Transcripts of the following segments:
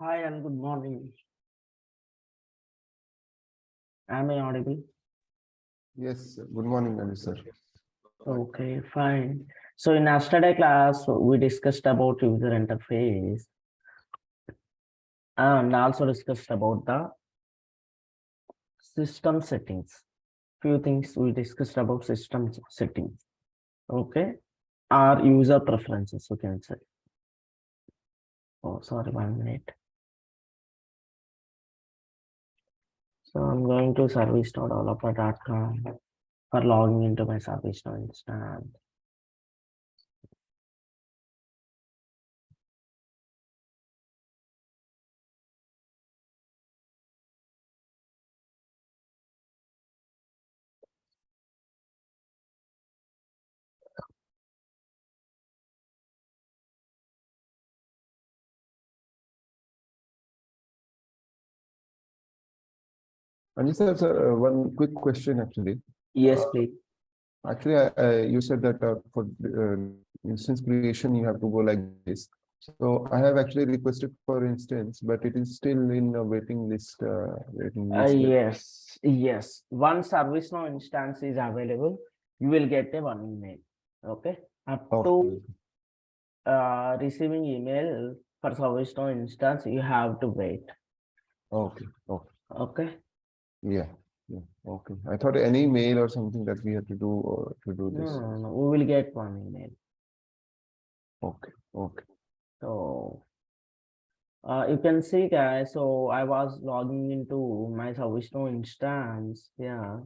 Hi and good morning. Am I audible? Yes, good morning, Anu sir. Okay, fine. So in yesterday class, we discussed about user interface and also discussed about the system settings. Few things we discussed about system settings. Okay, or user preferences, you can say. Oh, sorry, 1 minute. So I'm going to service.developer.com for logging into my Servicenow instance. Anu sir, one quick question actually. Yes, please. Actually, you said that for instance creation, you have to go like this. So I have actually requested for instance, but it is still in a waiting list. Yes. Once Servicenow instance is available, you will get a one email. Okay. Up to receiving email for Servicenow instance, you have to wait. Okay. Okay. Okay. Yeah. Yeah. Okay. I thought any mail or something that we have to do or to do this. No. We will get one email. Okay. Okay. So you can see, guys. So I was logging into my Servicenow instance. Yeah.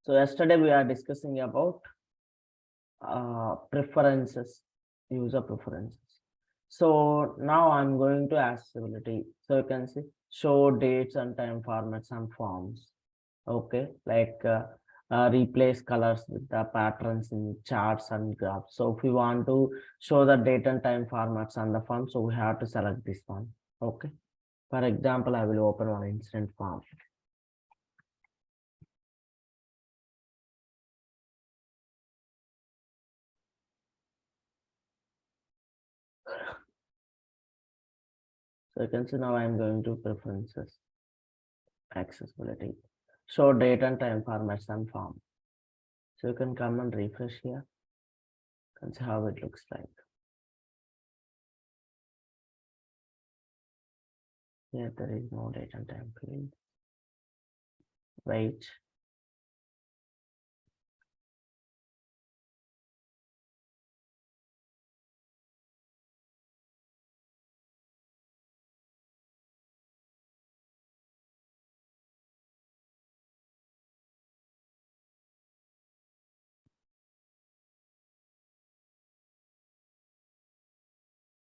So yesterday we are discussing about preferences, user preferences. So now I'm going to accessibility. So you can see show dates and time formats and forms. Okay, like replace colors with the patterns in charts and graphs. So if we want to show the date and time formats on the form, so we have to select this one. Okay. For example, I will open one incident form. So you can see now I am going to preferences, accessibility, show date and time formats and form. So you can come and refresh here and see how it looks like. Here there is no date and time field. Wait.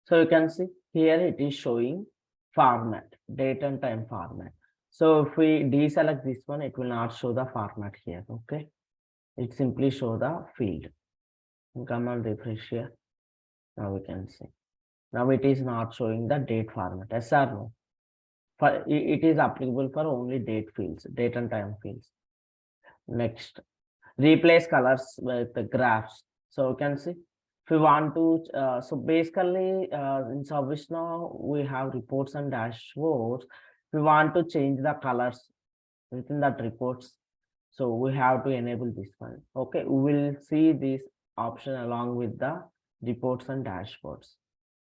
So you can see here it is showing format, date and time format. So if we deselect this one, it will not show the format here. Okay. It simply show the field. Come and refresh here. Now we can see. Now it is not showing the date format. Yes or no? For it is applicable for only date fields, date and time fields. Next, replace colors with the graphs. So you can see if we want to, so basically in Servicenow we have reports and dashboards. If we want to change the colors within that reports, so we have to enable this one. Okay, we will see this option along with the reports and dashboards.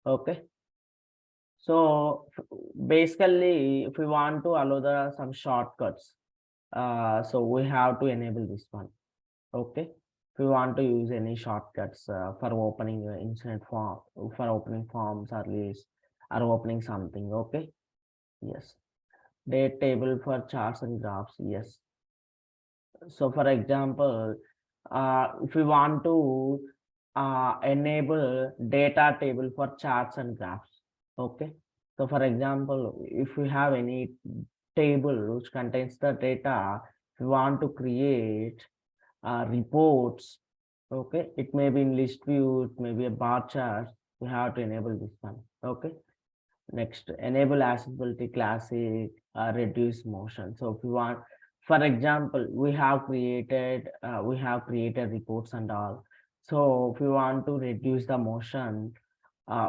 Okay. So basically, if we want to allow some shortcuts, so we have to enable this one. Okay. If we want to use any shortcuts for opening incident form, for opening forms or list, or opening something. Okay. Yes. Date table for charts and graphs. Yes. So for example, if we want to enable data table for charts and graphs. Okay. So for example, if we have any table which contains the data, if we want to create reports, okay, it may be in list view, it may be a bar chart, we have to enable this one. Okay. Next, enable accessibility classic, reduce motion. So if you want, for example, we have created reports and all. So if you want to reduce the motion,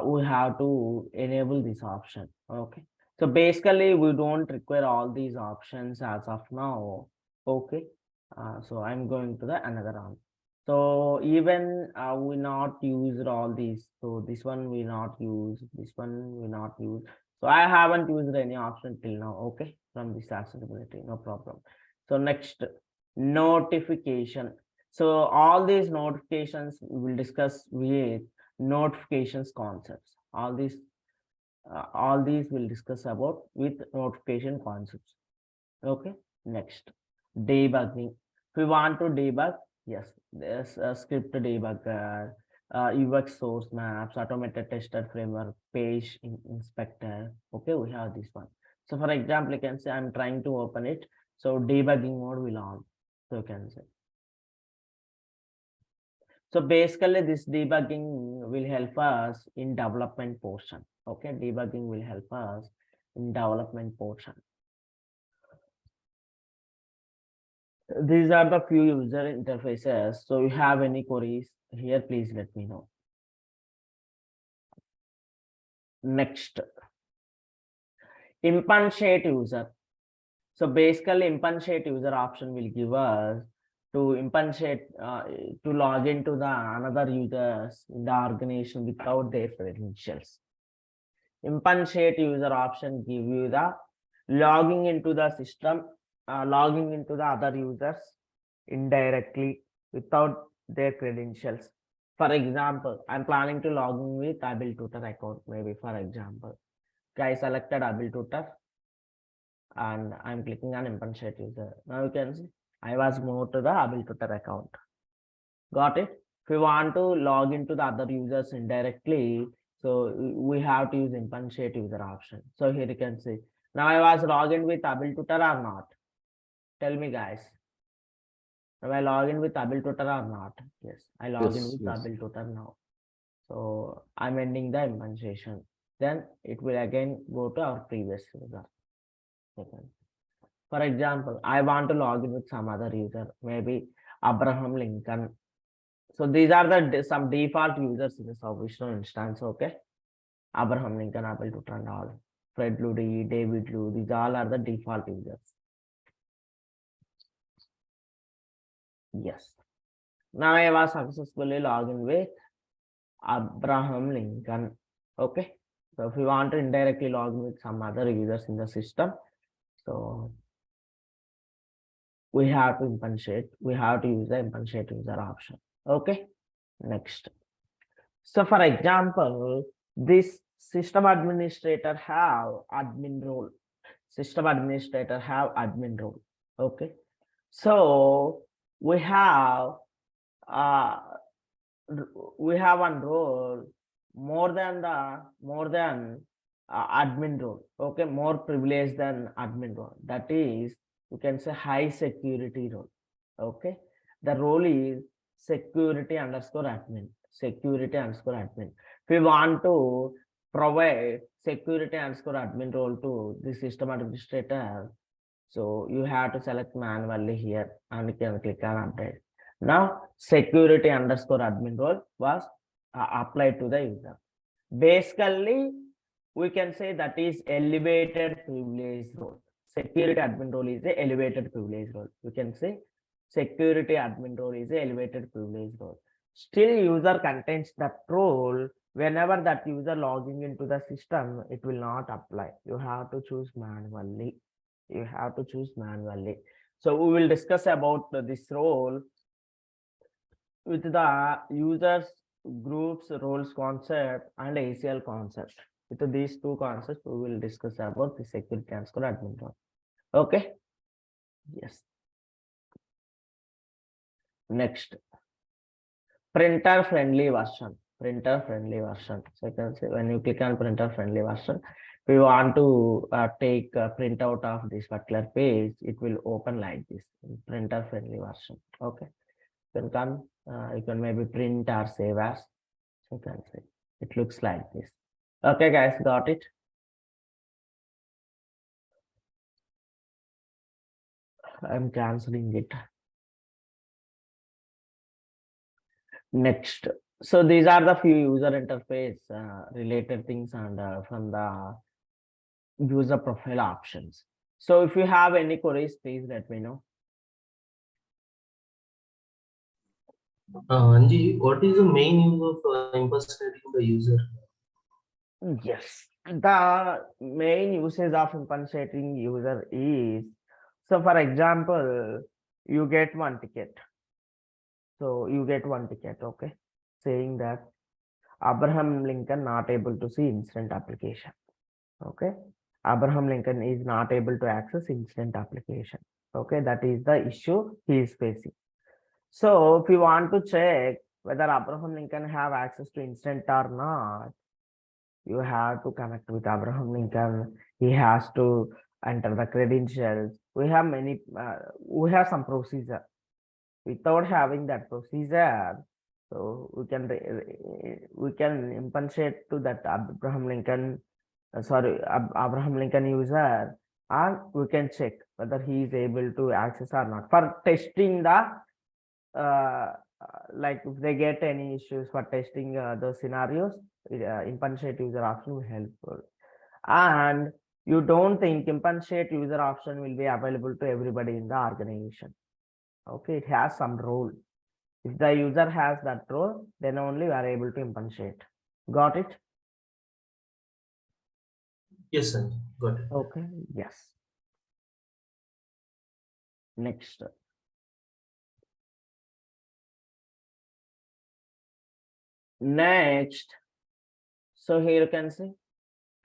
we have to enable this option. Okay. So basically, we don't require all these options as of now. Okay. So I'm going to the another one. So even we not use all these. So this one we not use. This one we not use. So I haven't used any option till now. Okay. From this accessibility, no problem. So next, notification. So all these notifications we will discuss with notifications concepts. All these we'll discuss about with notification concepts. Okay. Next, debugging. If we want to debug, yes, there's a script debugger, UX source maps, automated tester framework, page inspector. Okay, we have this one. So for example, you can say I'm trying to open it. So debugging mode will on. So you can say. So basically this debugging will help us in development portion. Okay, debugging will help us in development portion. These are the few user interfaces. So you have any queries here, please let me know. Next, impatiate user. So basically impatiate user option will give us to impatiate to log into the another users in the organization without their credentials. Impatiate user option give you the logging into the system, logging into the other users indirectly without their credentials. For example, I'm planning to log in with Able Tutor account, maybe for example. I selected Able Tutor and I'm clicking on impatiate user. Now you can see I was moved to the Able Tutor account. Got it? If we want to log into the other users indirectly, so we have to use impatiate user option. So here you can see. Now I was logged in with Able Tutor or not? Tell me guys. Now I log in with able tutor or not? Yes, I log in Yes, with yes. able tutor now. So I'm ending the implementation. Then it will again go to our previous user. Okay. For example, I want to log in with some other user, maybe Abraham Lincoln. So these are the some default users in the Servicenow instance. Okay, Abraham Lincoln, able tutor and all. Fred Ludy, David Lu, these all are the default users. Yes. Now I was successfully logged in with Abraham Lincoln. Okay. So if you want to indirectly log in with some other users in the system, so we have to impensate. We have to use the impensate user option. Okay. Next. So for example, this system administrator have admin role. System administrator have admin role. Okay. So we have uh, one role more than admin role. Okay, more privileged than admin role. That is, you can say high security role. Okay, the role is security underscore admin. Security underscore admin. If we want to provide security underscore admin role to the system administrator, so you have to select manually here and you can click on update. Now security underscore admin role was applied to the user. Basically, we can say that is elevated privilege role. Security admin role is a elevated privilege role. We can say security admin role is a elevated privilege role. Still, user contains that role. Whenever that user logging into the system, it will not apply. You have to choose manually. You have to choose manually. So we will discuss about this role with the users groups roles concept and ACL concept. With these two concepts, we will discuss about the security underscore admin role. Okay. Yes. Next, printer friendly version. Printer friendly version. So you can say when you click on printer friendly version, we want to take a printout of this particular page, it will open like this, printer friendly version. Okay. You can come, you can maybe print or save as. So you can say it looks like this. Okay, guys, got it? I'm canceling it. Next. So these are the few user interface related things and from the user profile options. So if you have any queries, please let me know. Anji, what is the main use of impersonating the user? Yes, the main usage of impersonating user is, so for example, you get one ticket. So you get one ticket, okay, saying that Abraham Lincoln not able to see instant application. Okay, Abraham Lincoln is not able to access instant application. Okay, that is the issue he is facing. So if you want to check whether Abraham Lincoln have access to instant or not, you have to connect with Abraham Lincoln. He has to enter the credentials. We have we have some procedure. Without having that procedure, so we can impensate to that Abraham Lincoln, Abraham Lincoln user, and we can check whether he is able to access or not for testing the like if they get any issues for testing the scenarios, impensate user option will helpful. And you don't think impensate user option will be available to everybody in the organization. Okay, it has some role. If the user has that role, then only we are able to impensate. Got it? Yes, sir. Got it. Okay, yes. Next. Next. So here you can see.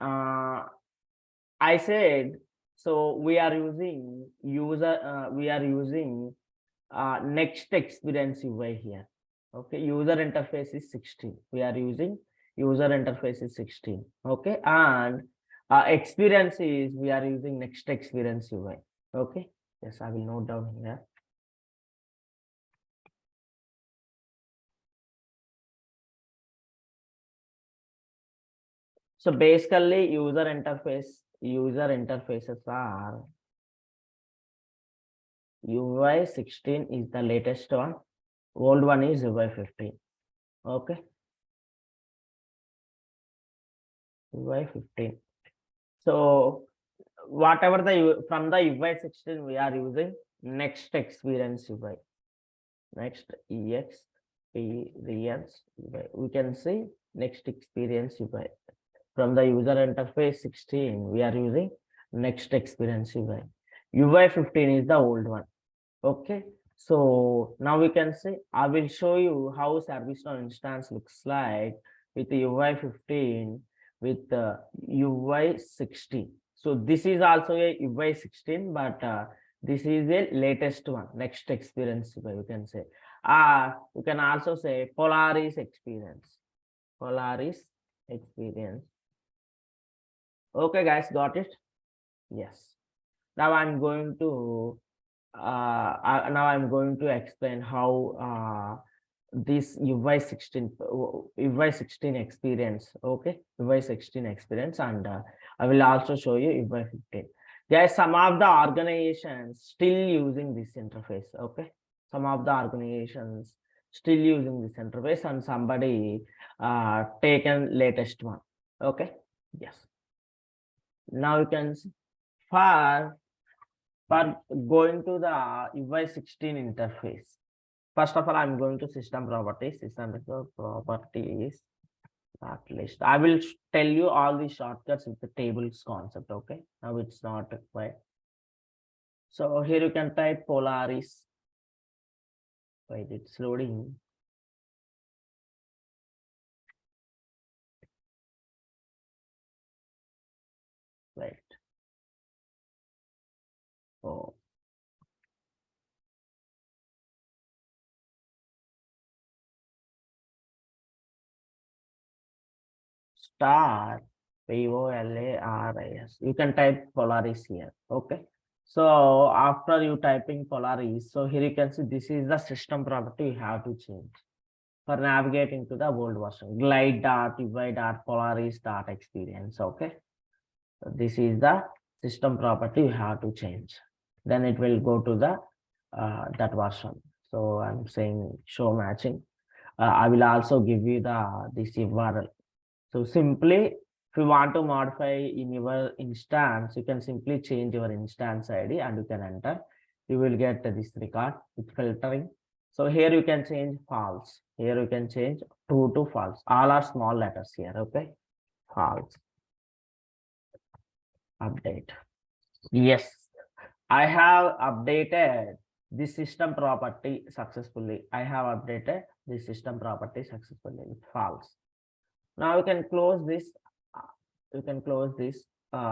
I said, so we are using next experience UI here. Okay, user interface is 16. We are using user interface is 16. Okay, and experience is we are using next experience UI. Okay, yes, I will note down here. So basically user interfaces are UI 16 is the latest one. Old one is UI 15. Okay. UI 15. So whatever from the UI 16 we are using next experience UI. Next experience UI. We can see next experience UI. From the user interface 16 we are using next experience UI. UI 15 is the old one. Okay, so now we can see I will show you how Servicenow instance looks like with the UI 15 with the UI 16. So this is also a UI 16, but this is a latest one, next experience UI, you can say. You can also say Polaris experience. Polaris experience. Okay, guys, got it? Yes. Now I'm going to explain how this UI 16 experience. Okay, UI 16 experience, and I will also show you UI 15. Guys, some of the organizations still using this interface. Okay, some of the organizations still using this interface, and somebody taken latest one. Okay, yes. Now you can see for going to the UI 16 interface. First of all, I'm going to system properties, at least. I will tell you all the shortcuts with the tables concept. Okay, now it's not required. So here you can type Polaris. Wait, it's loading. Right. Oh. Star Polaris. You can type Polaris here. Okay. So after you typing Polaris, so here you can see this is the system property you have to change for navigating to the old version. Glide.ui.polaris.experience. Okay. So this is the system property you have to change. Then it will go to the that version. So I'm saying show matching. I will also give you this URL. So simply, if you want to modify in your instance, you can simply change your instance ID and you can enter. You will get this record with filtering. So here you can change false. Here you can change true to false. All are small letters here. Okay, false. Update. Yes, I have updated this system property successfully. I have updated this system property successfully with false. Now you can close this. You can close this.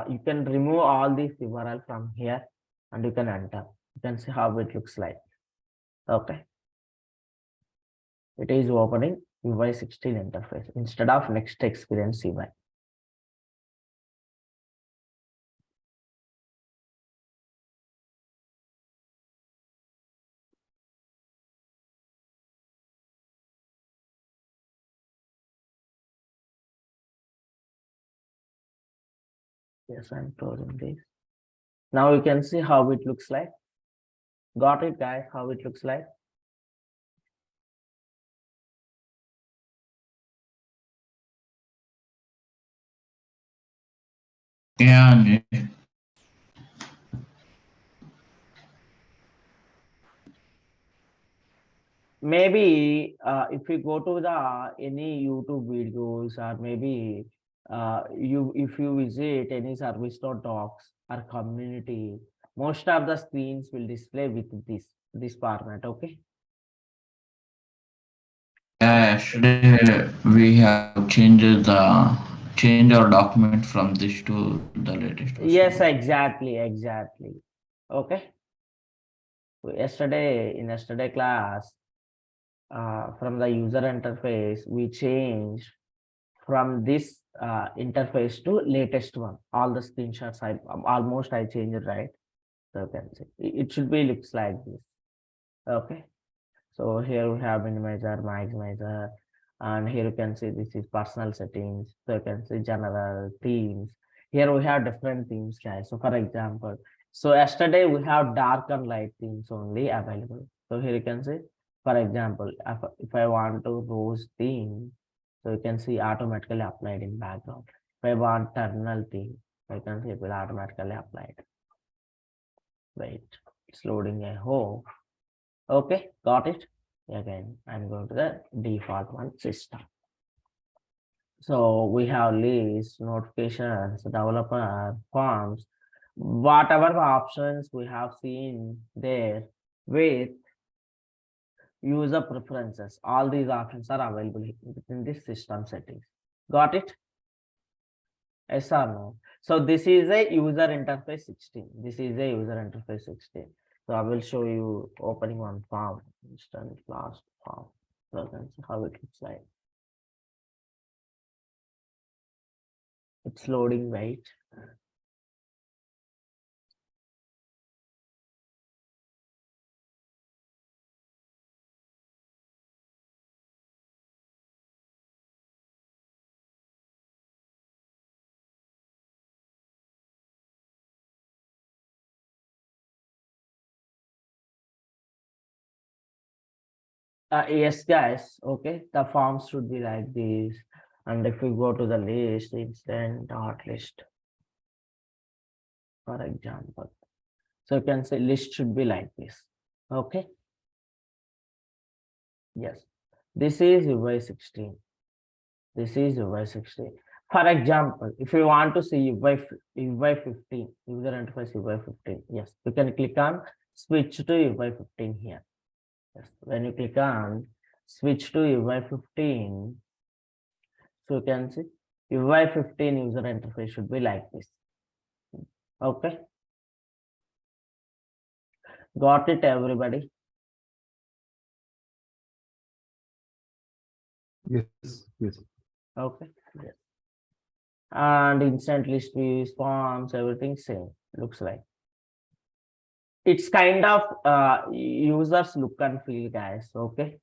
You can remove all these URL from here and you can enter. You can see how it looks like. Okay. It is opening UI 16 interface instead of next experience UI. Yes, I'm closing this. Now you can see how it looks like. Got it, guys? How it looks like? Yeah, Anjay. Maybe if you go to the any YouTube videos or maybe if you visit any Servicenow docs or community, most of the screens will display with this format. Okay. Yeah, yesterday we have changed our document from this to the latest Yes, version. exactly. Okay. In yesterday class, from the user interface, we changed from this interface to latest one. All the screenshots I changed it, right? So you can see it should be looks like this. Okay. So here we have minimizer, maximizer, And here you can see this is personal settings. So you can see general themes. Here we have different themes, guys. So for example, so yesterday we have dark and light themes only available. So here you can see, for example, if I want to rose theme, so you can see automatically applied in background. If I want terminal theme, you can see it will automatically apply it. Wait, it's loading a hole. Okay, got it. Again, I'm going to the default one, system. So we have list, notifications, developer, forms, whatever the options we have seen there with user preferences. All these options are available within this system settings. Got it? Yes or no? So this is a user interface 16. This is a user interface 16. So I will show you opening one form, instant last form. So you can see how it looks like. It's loading, wait. Yes, guys. Okay, the forms should be like this. And if we go to the list, instant dot list, for example. So you can say list should be like this. Okay. Yes. This is UI 16. This is UI 16. For example, if you want to see UI 15, user interface UI 15, yes, you can click on switch to UI 15 here. Yes. When you click on switch to UI 15, so you can see UI 15 user interface should be like this. Okay. Got it, everybody? Yes, yes. Okay. Yes. And instant list views, forms, everything same. Looks like. It's kind of users look and feel, guys. Okay.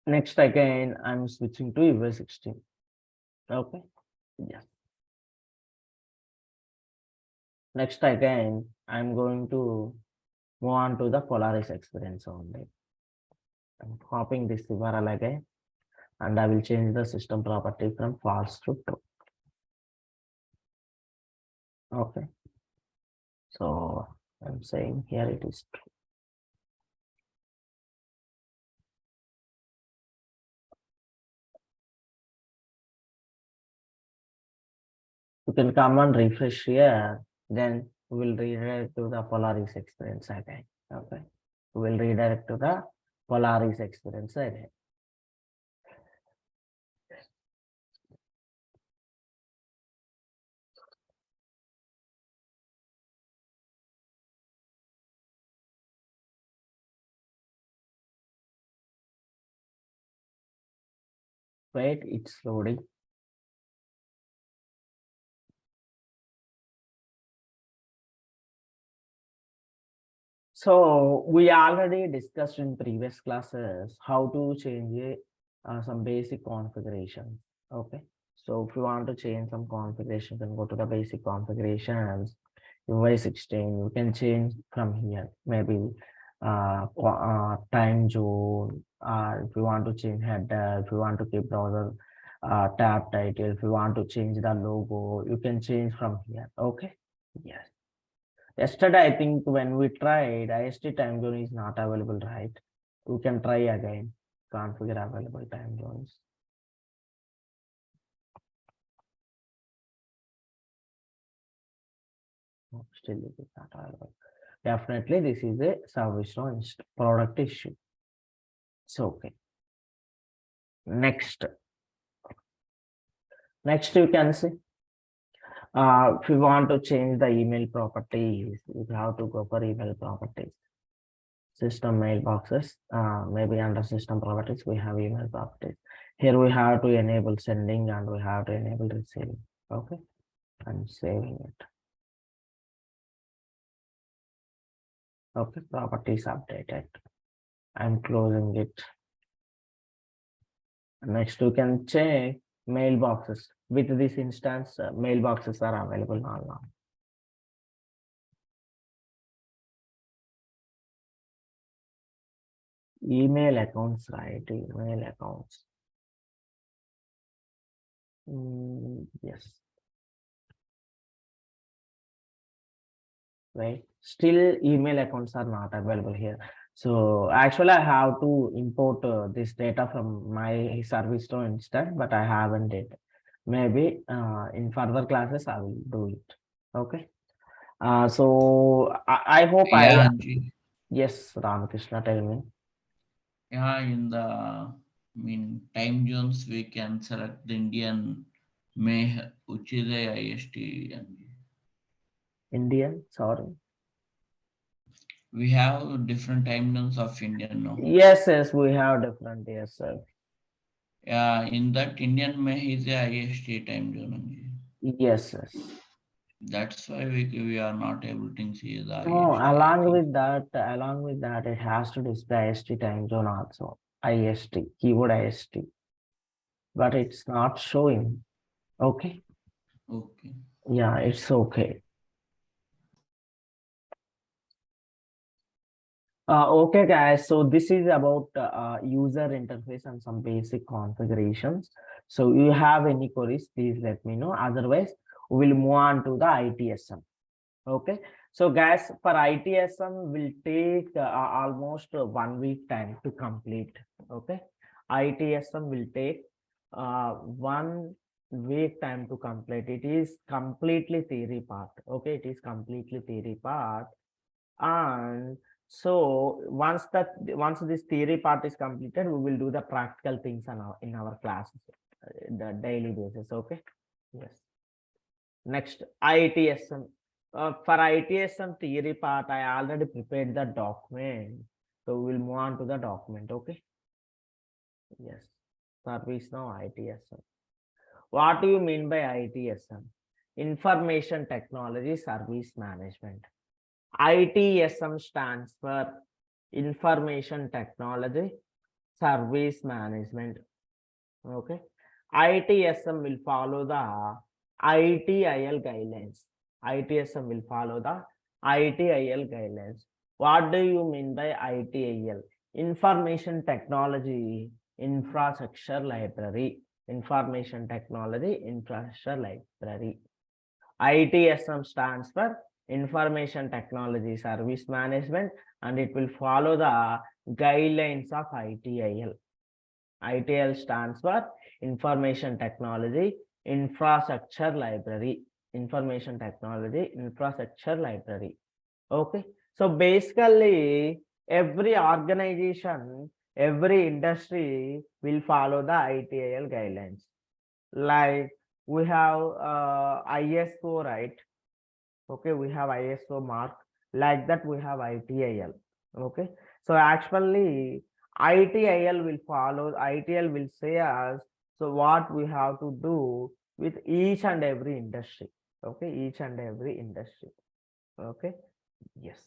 Next again, I'm switching to UI 16. Okay. Yes. Next again, I'm going to move on to the Polaris experience only. I'm copying this URL again, and I will change the system property from false to true. Okay. So I'm saying here it is true. You can come and refresh here, then we will redirect to the Polaris experience again. Okay. We will redirect to the Polaris experience again. Wait, it's loading. So we already discussed in previous classes how to change some basic configurations. Okay. So if you want to change some configurations, then go to the basic configurations. UI 16, you can change from here. Maybe time zone, if you want to change header, if you want to keep browser tab title, if you want to change the logo, you can change from here. Okay. Yes. Yesterday, I think when we tried, IST time zone is not available, right? We can try again, configure available time zones. No, still it is not available. Definitely, this is a Servicenow product issue. So, okay. Next, you can see. If you want to change the email properties, you have to go for email properties. System mailboxes, maybe under system properties, we have email properties. Here we have to enable sending and we have to enable receiving. Okay, I'm saving it. Okay, properties updated. I'm closing it. Next, you can check mailboxes. With this instance, mailboxes are available now. Email accounts, right? Email accounts. Yes. Right. Still, email accounts are not available here. So actually, I have to import this data from my Servicenow instance, but I haven't it. Maybe in further classes I will do it. Okay. So I hope Yeah, yes, Ramakrishna, tell me. yeah, in the time zones we can select the Indian May, which is a IST, and Indian, sorry. we have different time zones of Indian now. Yes, we have different, yes, sir. Yeah, in that Indian May is a IST time zone only. Yes. That's why we are not able to see the Oh, IST, I think. along with that, it has to display IST time zone also. IST, keyword IST, but it's not showing. Okay. Okay. Yeah, it's okay. Okay, guys. So this is about user interface and some basic configurations. So you have any queries, please let me know. Otherwise, we'll move on to the ITSM. Okay. So guys, for ITSM will take almost 1 week time to complete. Okay. ITSM will take 1 week time to complete. It is completely theory part. Okay. It is completely theory part. And so once this theory part is completed, we will do the practical things in our classes, the daily basis. Okay. Yes. Next, ITSM. For ITSM theory part, I already prepared the document. So we'll move on to the document. Okay. Yes. Servicenow ITSM. What do you mean by ITSM? Information Technology Service Management. ITSM stands for Information Technology Service Management. Okay. ITSM will follow the ITIL guidelines. ITSM will follow the ITIL guidelines. What do you mean by ITIL? Information Technology Infrastructure Library. Information Technology Infrastructure Library. ITSM stands for Information Technology Service Management, and it will follow the guidelines of ITIL. ITIL stands for Information Technology Infrastructure Library. Information Technology Infrastructure Library. Okay. So basically, every organization, every industry will follow the ITIL guidelines. Like we have ISO, right? Okay, we have ISO mark. Like that, we have ITIL. Okay. So actually, ITIL will follow, ITIL will say us, so what we have to do with each and every industry. Okay, each and every industry. Okay, yes.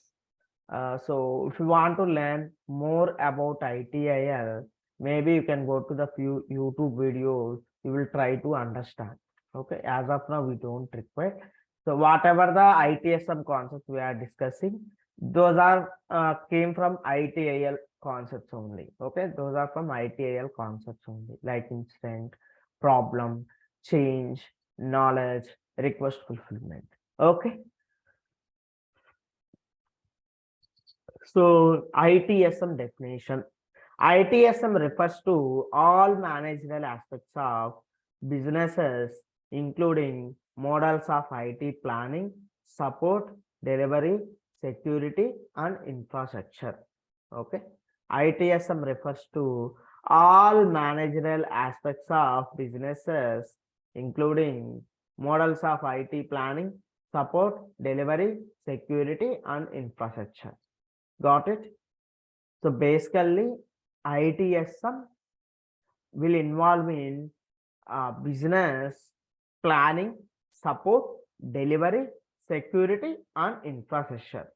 So if you want to learn more about ITIL, maybe you can go to the few YouTube videos, you will try to understand. Okay, as of now, we don't require. So whatever the ITSM concepts we are discussing, those are came from ITIL concepts only. Okay, those are from ITIL concepts only, like incident, problem, change, knowledge, request fulfillment. Okay. So ITSM definition. ITSM refers to all managerial aspects of businesses, including models of IT planning, support, delivery, security, and infrastructure. Okay. ITSM refers to all managerial aspects of businesses, including models of IT planning, support, delivery, security, and infrastructure. Got it? So basically, ITSM will involve in business planning, support, delivery, security, and infrastructure.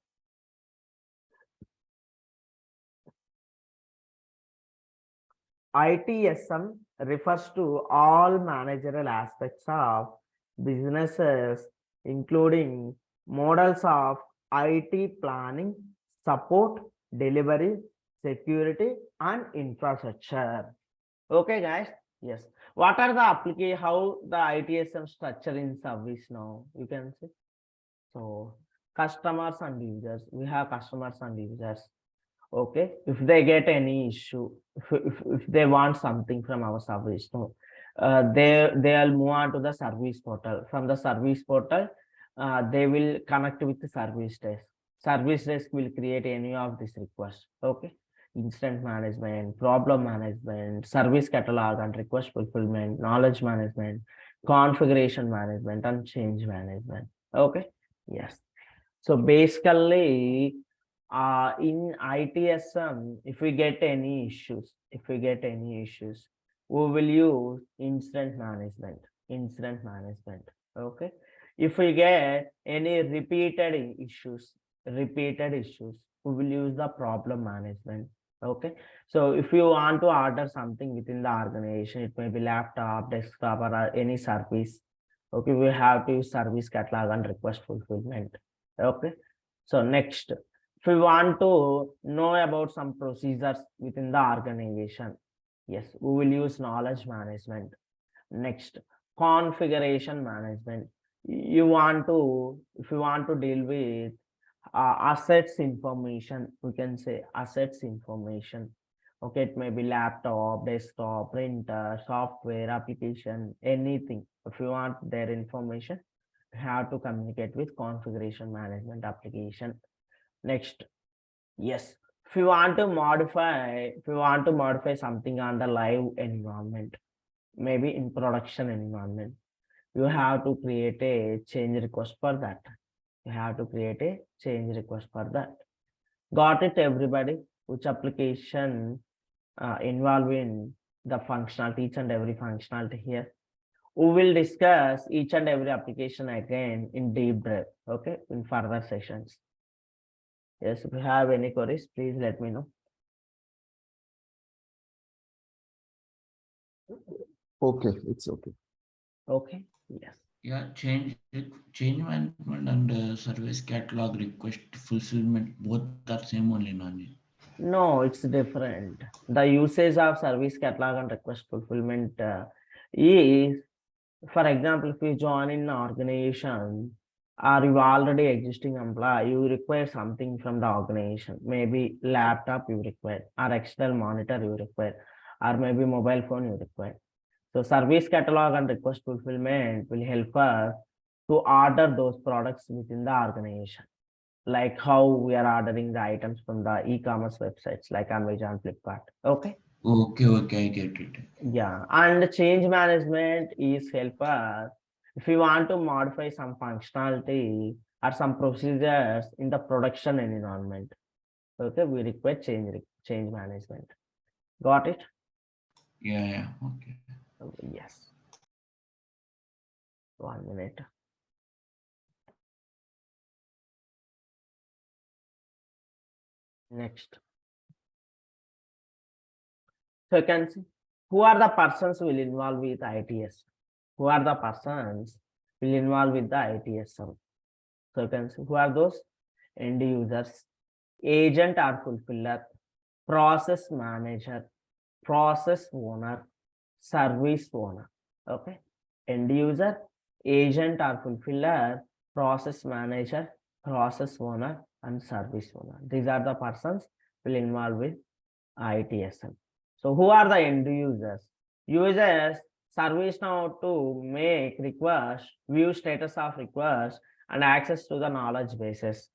ITSM refers to all managerial aspects of businesses, including models of IT planning, support, delivery, security, and infrastructure. Okay, guys. Yes. What are the application? How the ITSM structure in service now? You can see. So customers and users. We have customers and users. Okay, if they get any issue, if they want something from our service, no, they'll move on to the service portal. From the service portal, they will connect with the service desk. Service desk will create any of this request. Okay, incident management, problem management, service catalog and request fulfillment, knowledge management, configuration management, and change management. Okay, yes. So basically, in ITSM, if we get any issues, we will use incident management. Okay. If we get any repeated issues, we will use the problem management. Okay. So if you want to order something within the organization, it may be laptop, desktop, or any service. Okay, we have to use service catalog and request fulfillment. Okay. So next, if we want to know about some procedures within the organization, yes, we will use knowledge management. Next, configuration management. If you want to deal with assets information, we can say assets information. Okay, it may be laptop, desktop, printer, software, application, anything. If you want their information, you have to communicate with configuration management application. Next, yes, if you want to modify something on the live environment, maybe in production environment, you have to create a change request for that. Got it, everybody? Which application involved in the functionality, each and every functionality here? We will discuss each and every application again in deep dive, okay, in further sessions. Yes, if you have any queries, please let me know. Okay, it's okay. Okay, yes. Yeah, change management and service catalog request fulfillment both are same only, Nani. No, it's different. The usage of service catalog and request fulfillment is, for example, if you join in an organization or you already existing employee, you require something from the organization, maybe laptop you require, or external monitor you require, or maybe mobile phone you require. So service catalog and request fulfillment will help us to order those products within the organization, like how we are ordering the items from the e-commerce websites like Amazon, Flipkart. Okay. Okay, I get it. Yeah, and change management is help us if we want to modify some functionality or some procedures in the production environment. Okay, we require change management. Got it? Yeah, okay. Yes. 1 minute. Next. So you can see who are the persons will involve with ITS. Who are the persons will involve with the ITSM. So you can see who are those end users, agent or fulfiller, process manager, process owner, service owner. Okay, end user, agent or fulfiller, process manager, process owner, and service owner. These are the persons will involve with ITSM. So who are the end users? Users Servicenow to make request, view status of request, and access to the knowledge bases.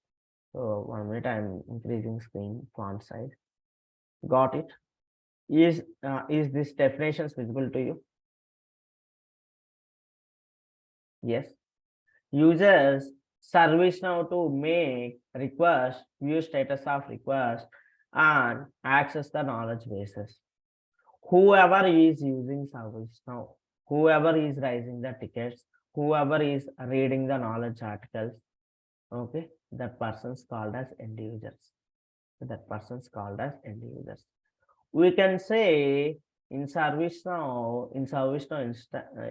So 1 minute, I'm increasing screen font size. Got it? Is this definitions visible to you? Yes. Users Servicenow to make request, view status of request, and access the knowledge bases. Whoever is using Servicenow, whoever is raising the tickets, whoever is reading the knowledge articles, okay, that person's called as end users. We can say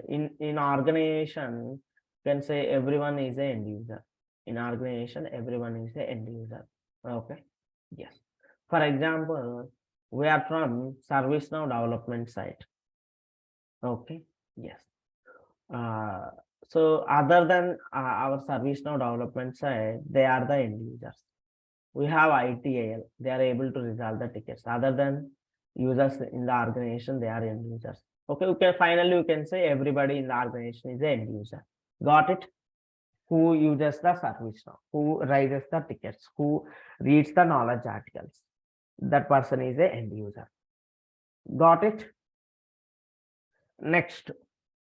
in in organization, you can say everyone is an end user. In organization, everyone is an end user. Okay. Yes. For example, we are from ServiceNow development site. Okay. Yes. So other than our ServiceNow development side, they are the end users. We have ITAL, they are able to resolve the tickets. Other than users in the organization, they are end users. Okay, finally we can say everybody in the organization is an end user. Got it? Who uses the ServiceNow, who raises the tickets, who reads the knowledge articles. That person is an end user. Got it? Next,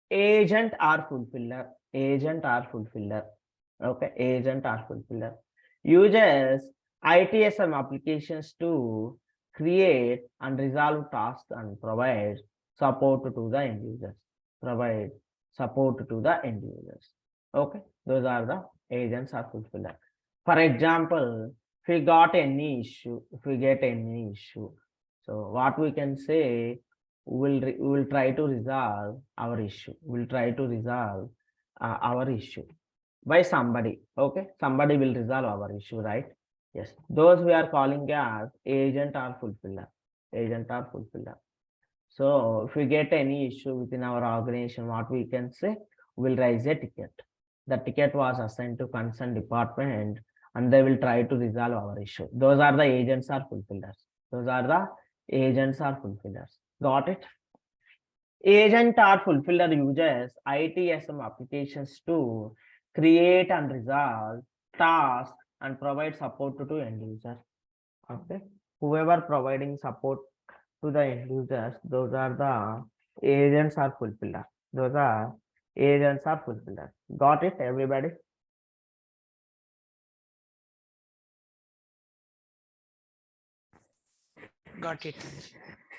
agent or fulfiller. Agent or fulfiller. Okay, agent or fulfiller uses ITSM applications to create and resolve tasks and provide support to the end users. Provide support to the end users. Okay, those are the agents or fulfiller. For example, if we got any issue, if we get any issue, so what we can say, we will try to resolve our issue. We'll try to resolve our issue by somebody. Okay, somebody will resolve our issue, right? Yes, those we are calling as agent or fulfiller. Agent or fulfiller. So if we get any issue within our organization, what we can say, we'll raise a ticket. The ticket was assigned to concerned department and they will try to resolve our issue. Those are the agents or fulfillers. Those are the agents or fulfillers. Got it? Agent or fulfiller uses ITSM applications to create and resolve tasks and provide support to end users. Okay, whoever providing support to the end users, those are the agents or fulfillers. Those are agents or fulfillers. Got it, everybody? Got it.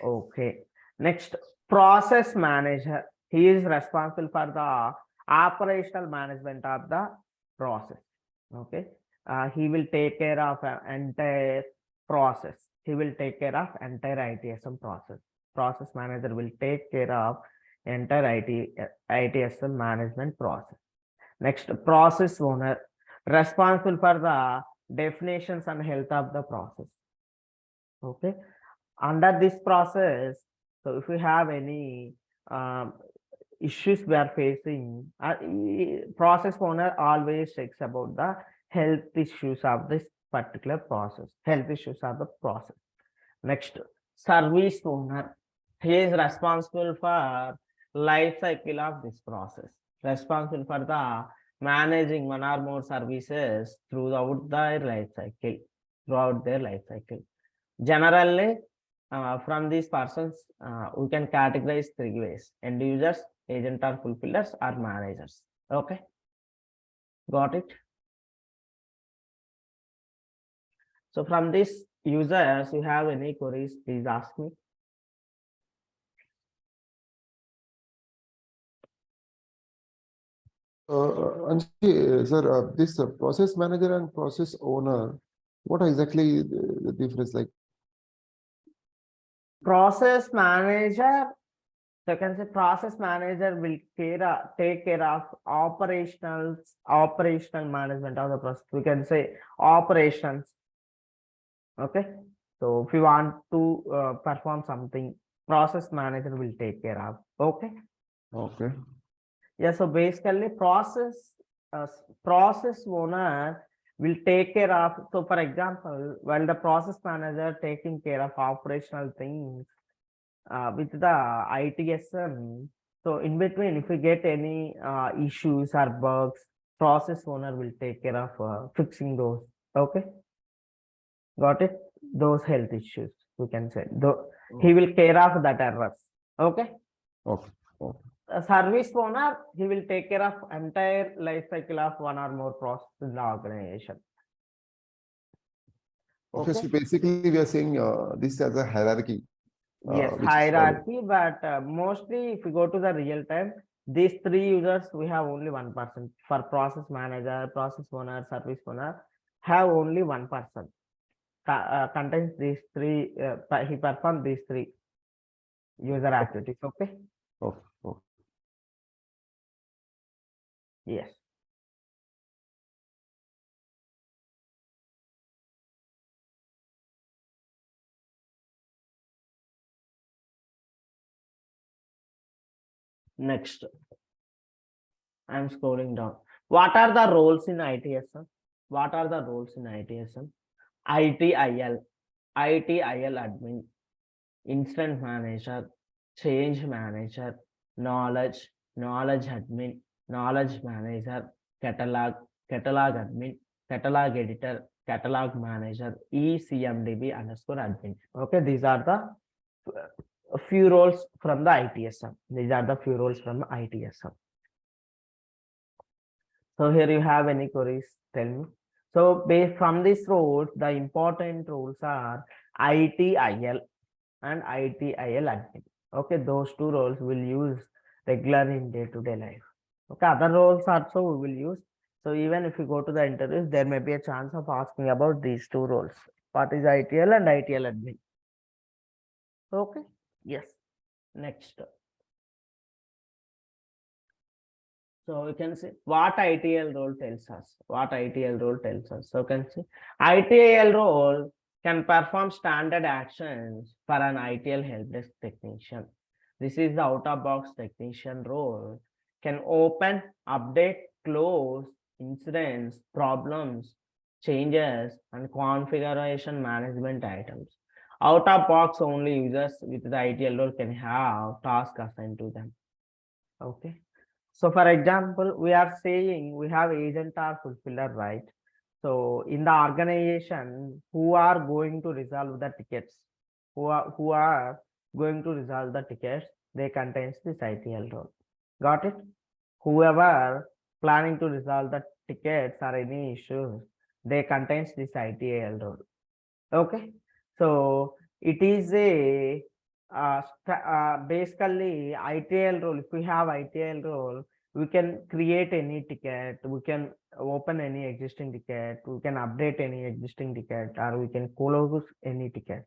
Okay. Next, process manager. He is responsible for the operational management of the process. Okay. He will take care of an entire process. He will take care of entire ITSM process. Process manager will take care of entire ITSM management process. Next, process owner, responsible for the definitions and health of the process. Okay. Under this process, so if we have any issues we are facing, process owner always checks about the health issues of this particular process, health issues of the process. Next, service owner, he is responsible for life cycle of this process, responsible for the managing one or more services throughout their life cycle. Generally, from these persons, we can categorize three ways: end users, agent or fulfillers, or managers. Okay, got it? So from these users, you have any queries, please ask me. Sir, this process manager and process owner, what exactly the difference like? Process manager, so you can say process manager will take care of operational management of the process. We can say operations. Okay, so if you want to perform something, process manager will take care of. Okay. Okay. Yeah, so basically process owner will take care of, so for example, while the process manager taking care of operational things with the ITSM, so in between, if we get any issues or bugs, process owner will take care of fixing those. Okay, got it? Those health issues, we can say, though he will care of that errors. Okay. Okay. A service owner, he will take care of entire life cycle of one or more process in the organization. Okay, so basically we are saying this as a hierarchy. Yes, which is hierarchy, but mostly if we go to the real time, these three users, we have only one person. For process manager, process owner, service owner, have only one person. Contains these three, he performs these three. user activities. Okay. Oh, oh. Yes. Next, I'm scrolling down. What are the roles in ITSM? What are the roles in ITSM? ITIL, ITIL admin, incident manager, change manager, knowledge admin, knowledge manager, catalog admin, catalog editor, catalog manager, ECMDB underscore admin. Okay, these are the few roles from the ITSM. These are the few roles from ITSM. So here you have any queries? Tell me. So based from this roles, the important roles are ITIL and ITIL admin. Okay, those two roles will use regular in day-to-day life. Okay, other roles also we will use. So even if you go to the interviews, there may be a chance of asking about these two roles. What is ITL and ITL admin? Okay, yes. Next. So you can see what ITL role tells us. What ITL role tells us. So you can see ITL role can perform standard actions for an ITL help desk technician. This is the out-of-box technician role. Can open, update, close incidents, problems, changes, and configuration management items. Out-of-box only users with the ITL role can have tasks assigned to them. Okay. So for example, we are saying we have agent or fulfiller, right? So in the organization, who are going to resolve the tickets, who are going to resolve the tickets, they contains this ITL role. Got it? Whoever planning to resolve the tickets or any issues, they contains this ITL role. Okay. So it is a basically ITL role. If we have ITL role, we can create any ticket, we can open any existing ticket, we can update any existing ticket, or we can close any ticket.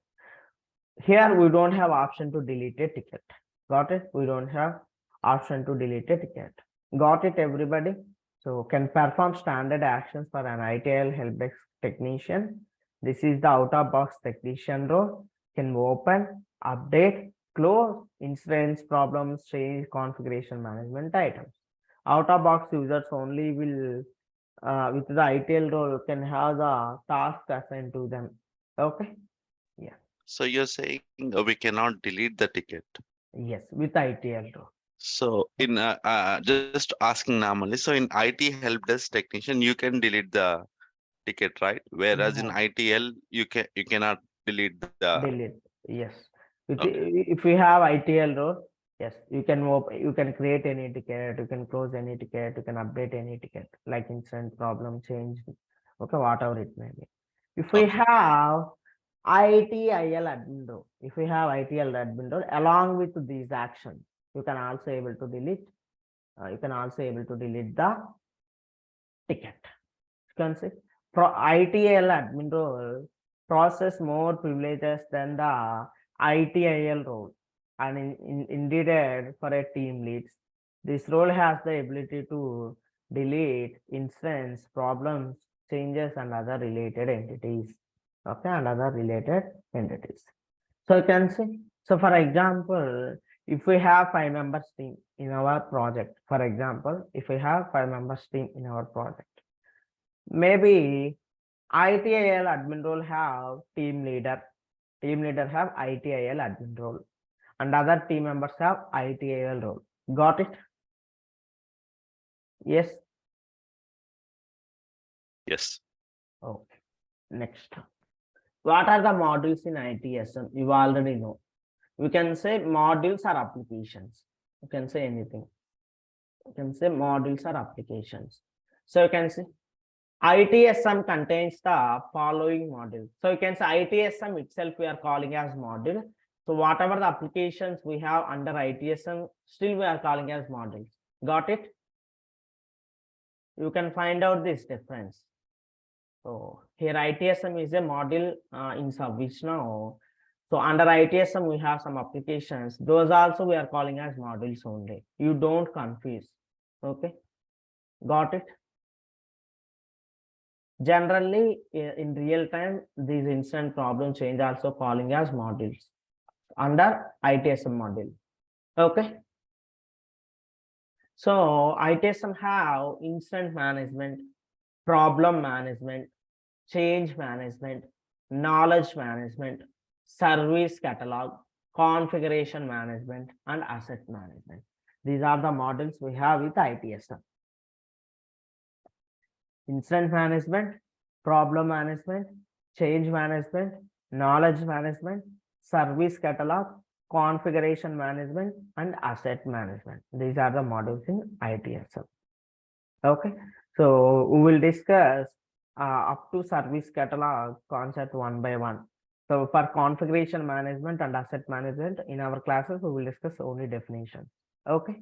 Here we don't have option to delete a ticket. Got it? We don't have option to delete a ticket. Got it, everybody? So can perform standard actions for an ITL help desk technician. This is the out-of-box technician role. Can open, update, close incidents, problems, change, configuration management items. Out-of-box users only will, with the ITL role, can have the task assigned to them. Okay. Yeah. So you're saying we cannot delete the ticket. Yes, with ITL role. So in just asking normally, so in IT help desk technician, you can delete the ticket, right? Whereas in No. ITL, you cannot delete the. Delete. Yes. With Okay. if we have ITL role, yes, you can you can create any ticket, you can close any ticket, you can update any ticket, like instant problem change, okay, whatever it may be. If we Okay. have ITIL admin role, if we have ITL admin role along with these actions, you can also able to delete. You can also able to delete the ticket. You can see ITIL admin role process more privileges than the ITIL role, and indeed for a team leads, this role has the ability to delete incidents, problems, changes, and other related entities. Okay, and other related entities. So you can see. So for example, if we have 5 members team in our project, for example, if we have 5 members team in our project, maybe ITIL admin role have team leader have ITIL admin role, and other team members have ITIL role. Got it? Yes. Yes. Okay. Next, what are the modules in ITSM? You already know. We can say modules are applications. You can say anything. You can say modules are applications. So you can say ITSM contains the following modules. So you can say ITSM itself we are calling as module. So whatever the applications we have under ITSM, still we are calling as modules. Got it? You can find out this difference. So here ITSM is a module in Servicenow. So under ITSM, we have some applications. Those also we are calling as modules only. You don't confuse. Okay. Got it? Generally, in real time, these instant problem change also calling as modules under ITSM module. Okay. So ITSM have instant management, problem management, change management, knowledge management, service catalog, configuration management, and asset management. These are the models we have with ITSM. Instant management, problem management, change management, knowledge management, service catalog, configuration management, and asset management. These are the modules in ITSM. Okay, so we will discuss up to service catalog concept one by one. So for configuration management and asset management in our classes, we will discuss only definition. Okay,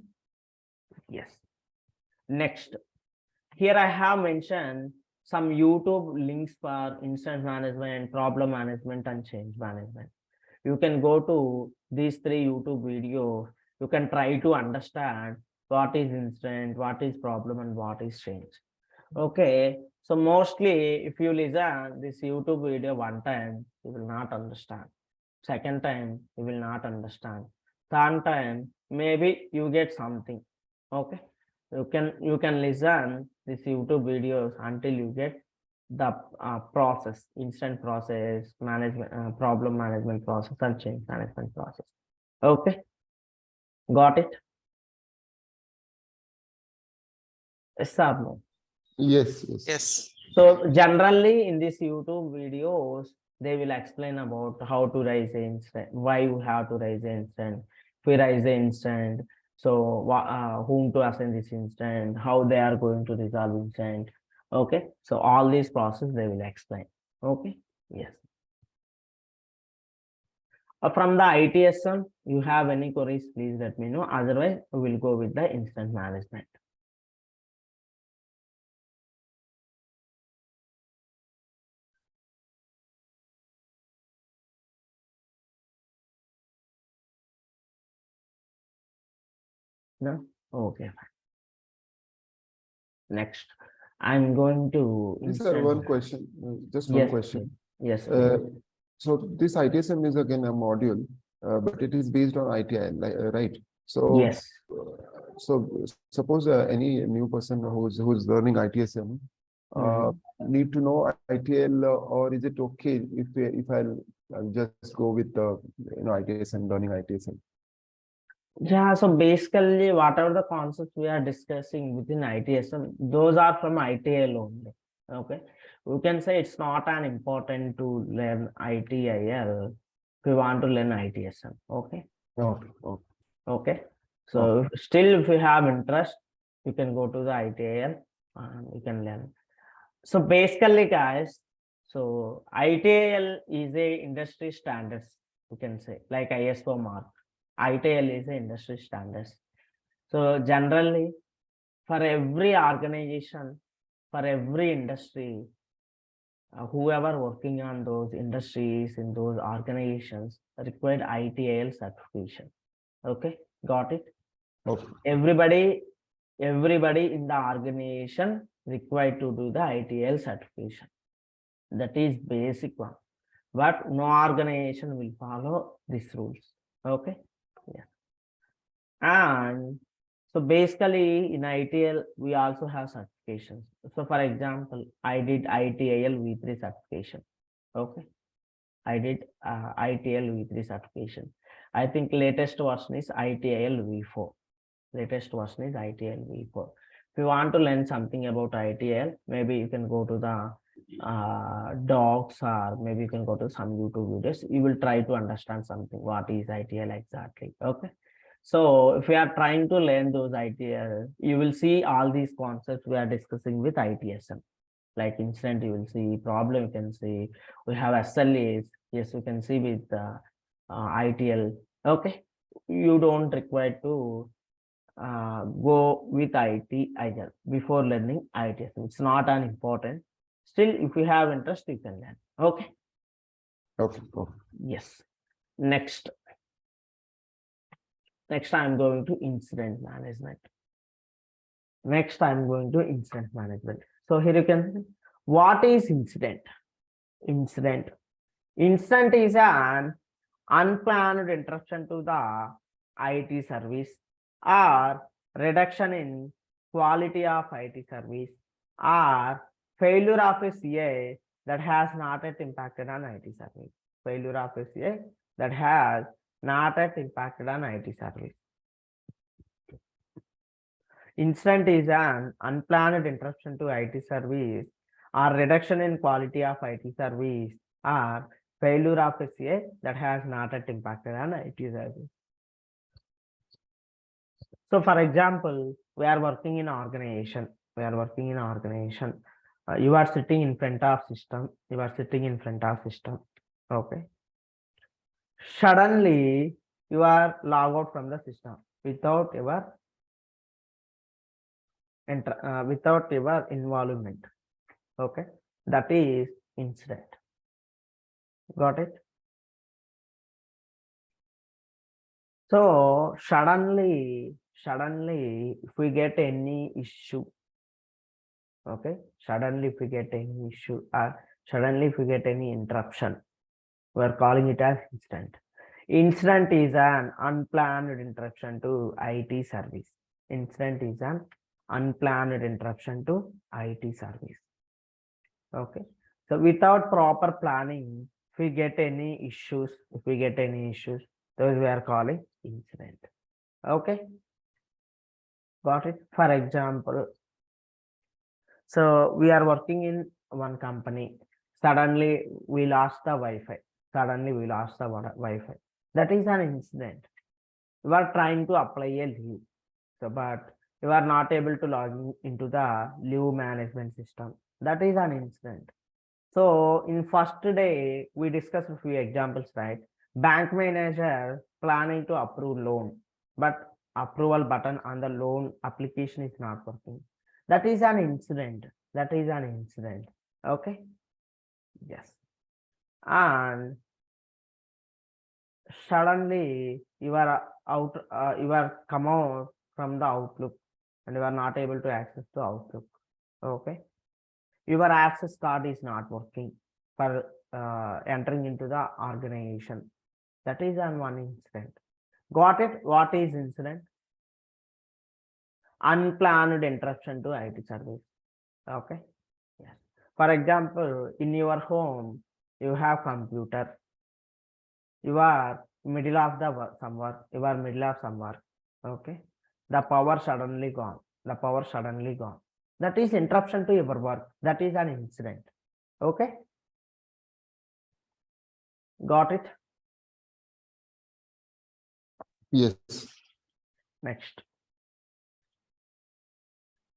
yes. Next, here I have mentioned some YouTube links for instant management, problem management, and change management. You can go to these 3 YouTube videos. You can try to understand what is instant, what is problem, and what is change. Okay, so mostly if you listen this YouTube video one time, you will not understand. Second time, you will not understand. Third time, maybe you get something. Okay, you can listen this YouTube videos until you get the process, instant process, management, problem management process, and change management process. Okay, got it? Yes or no? Yes, yes. Yes. So generally in these YouTube videos, they will explain about how to raise an instant, why you have to raise an instant, if we raise an instant, so whom to assign this instant, how they are going to resolve instant. Okay, so all these process they will explain. Okay, yes. From the ITSM, you have any queries, please let me know. Otherwise, we will go with the instant management. No? Okay, fine. Next, I'm going to Sir, one question, just one Yes, question. yes, Uh, please. So this ITSM is again a module, but it is based on ITIL, right? So, Yes. so suppose any new person who's learning ITSM need to know ITL, or is it okay if I'll just go with the ITSM, learning ITSM? Yeah, so basically, whatever the concepts we are discussing within ITSM, those are from ITL only. Okay, we can say it's not an important to learn ITIL if you want to learn ITSM. Okay, Okay. okay. So still, if you have interest, you can go to the ITIL and you can learn. So basically, guys, so ITIL is a industry standards. You can say like ISO mark. ITIL is a industry standards. So generally, for every organization, for every industry, whoever working on those industries in those organizations required ITIL certification. Okay, got it? Okay. Everybody in the organization required to do the ITIL certification. That is basic one. But no organization will follow these rules. Okay. Yeah. And so basically in ITL, we also have certifications. So for example, I did ITIL V3 certification. Okay. I did ITL V3 certification. I think latest version is ITIL V4. Latest version is ITL V4. If you want to learn something about ITL, maybe you can go to the docs, or maybe you can go to some YouTube videos. You will try to understand something. What is ITL exactly? Okay. So if we are trying to learn those ITL, you will see all these concepts we are discussing with ITSM. Like instant, you will see problem, you can see we have SLAs. Yes, you can see with ITL. Okay. You don't require to go with ITIL before learning ITSM. It's not an important. Still, if you have interest, you can learn. Okay. Okay. Yes. Next I'm going to incident management. Next I'm going to incident management. So here you can see, what is incident? Incident is an unplanned interruption to the IT service or reduction in quality of IT service or failure of a CA that has not yet impacted on IT service. Failure of a CA that has not yet impacted on IT service. Incident is an unplanned interruption to IT service or reduction in quality of IT service or failure of a CA that has not yet impacted on IT service. So for example, we are working in organization. You are sitting in front of system. Okay. Suddenly, you are logged out from the system without your involvement. Okay, that is incident. Got it? So suddenly, if we get any issue, okay, suddenly if we get any issue or suddenly if we get any interruption, we are calling it as incident. Incident is an unplanned interruption to IT service. Incident is an unplanned interruption to IT service. Okay, so without proper planning, if we get any issues, those we are calling incident. Okay, got it? For example, so we are working in one company. Suddenly we lost the Wi-Fi. That is an incident. You are trying to apply a leave, so but you are not able to log into the leave management system. That is an incident. So in first day, we discussed a few examples, right? Bank manager planning to approve loan, but approval button on the loan application is not working. That is an incident. Okay. Yes. And suddenly you are come out from the Outlook and you are not able to access the Outlook. Okay. Your access card is not working for entering into the organization. That is an one incident. Got it? What is incident? Unplanned interruption to IT service. Okay. Yes. For example, in your home, you have computer. You are middle of the work, some work. Okay. The power suddenly gone. That is interruption to your work. That is an incident. Okay. Got it? Yes. Next.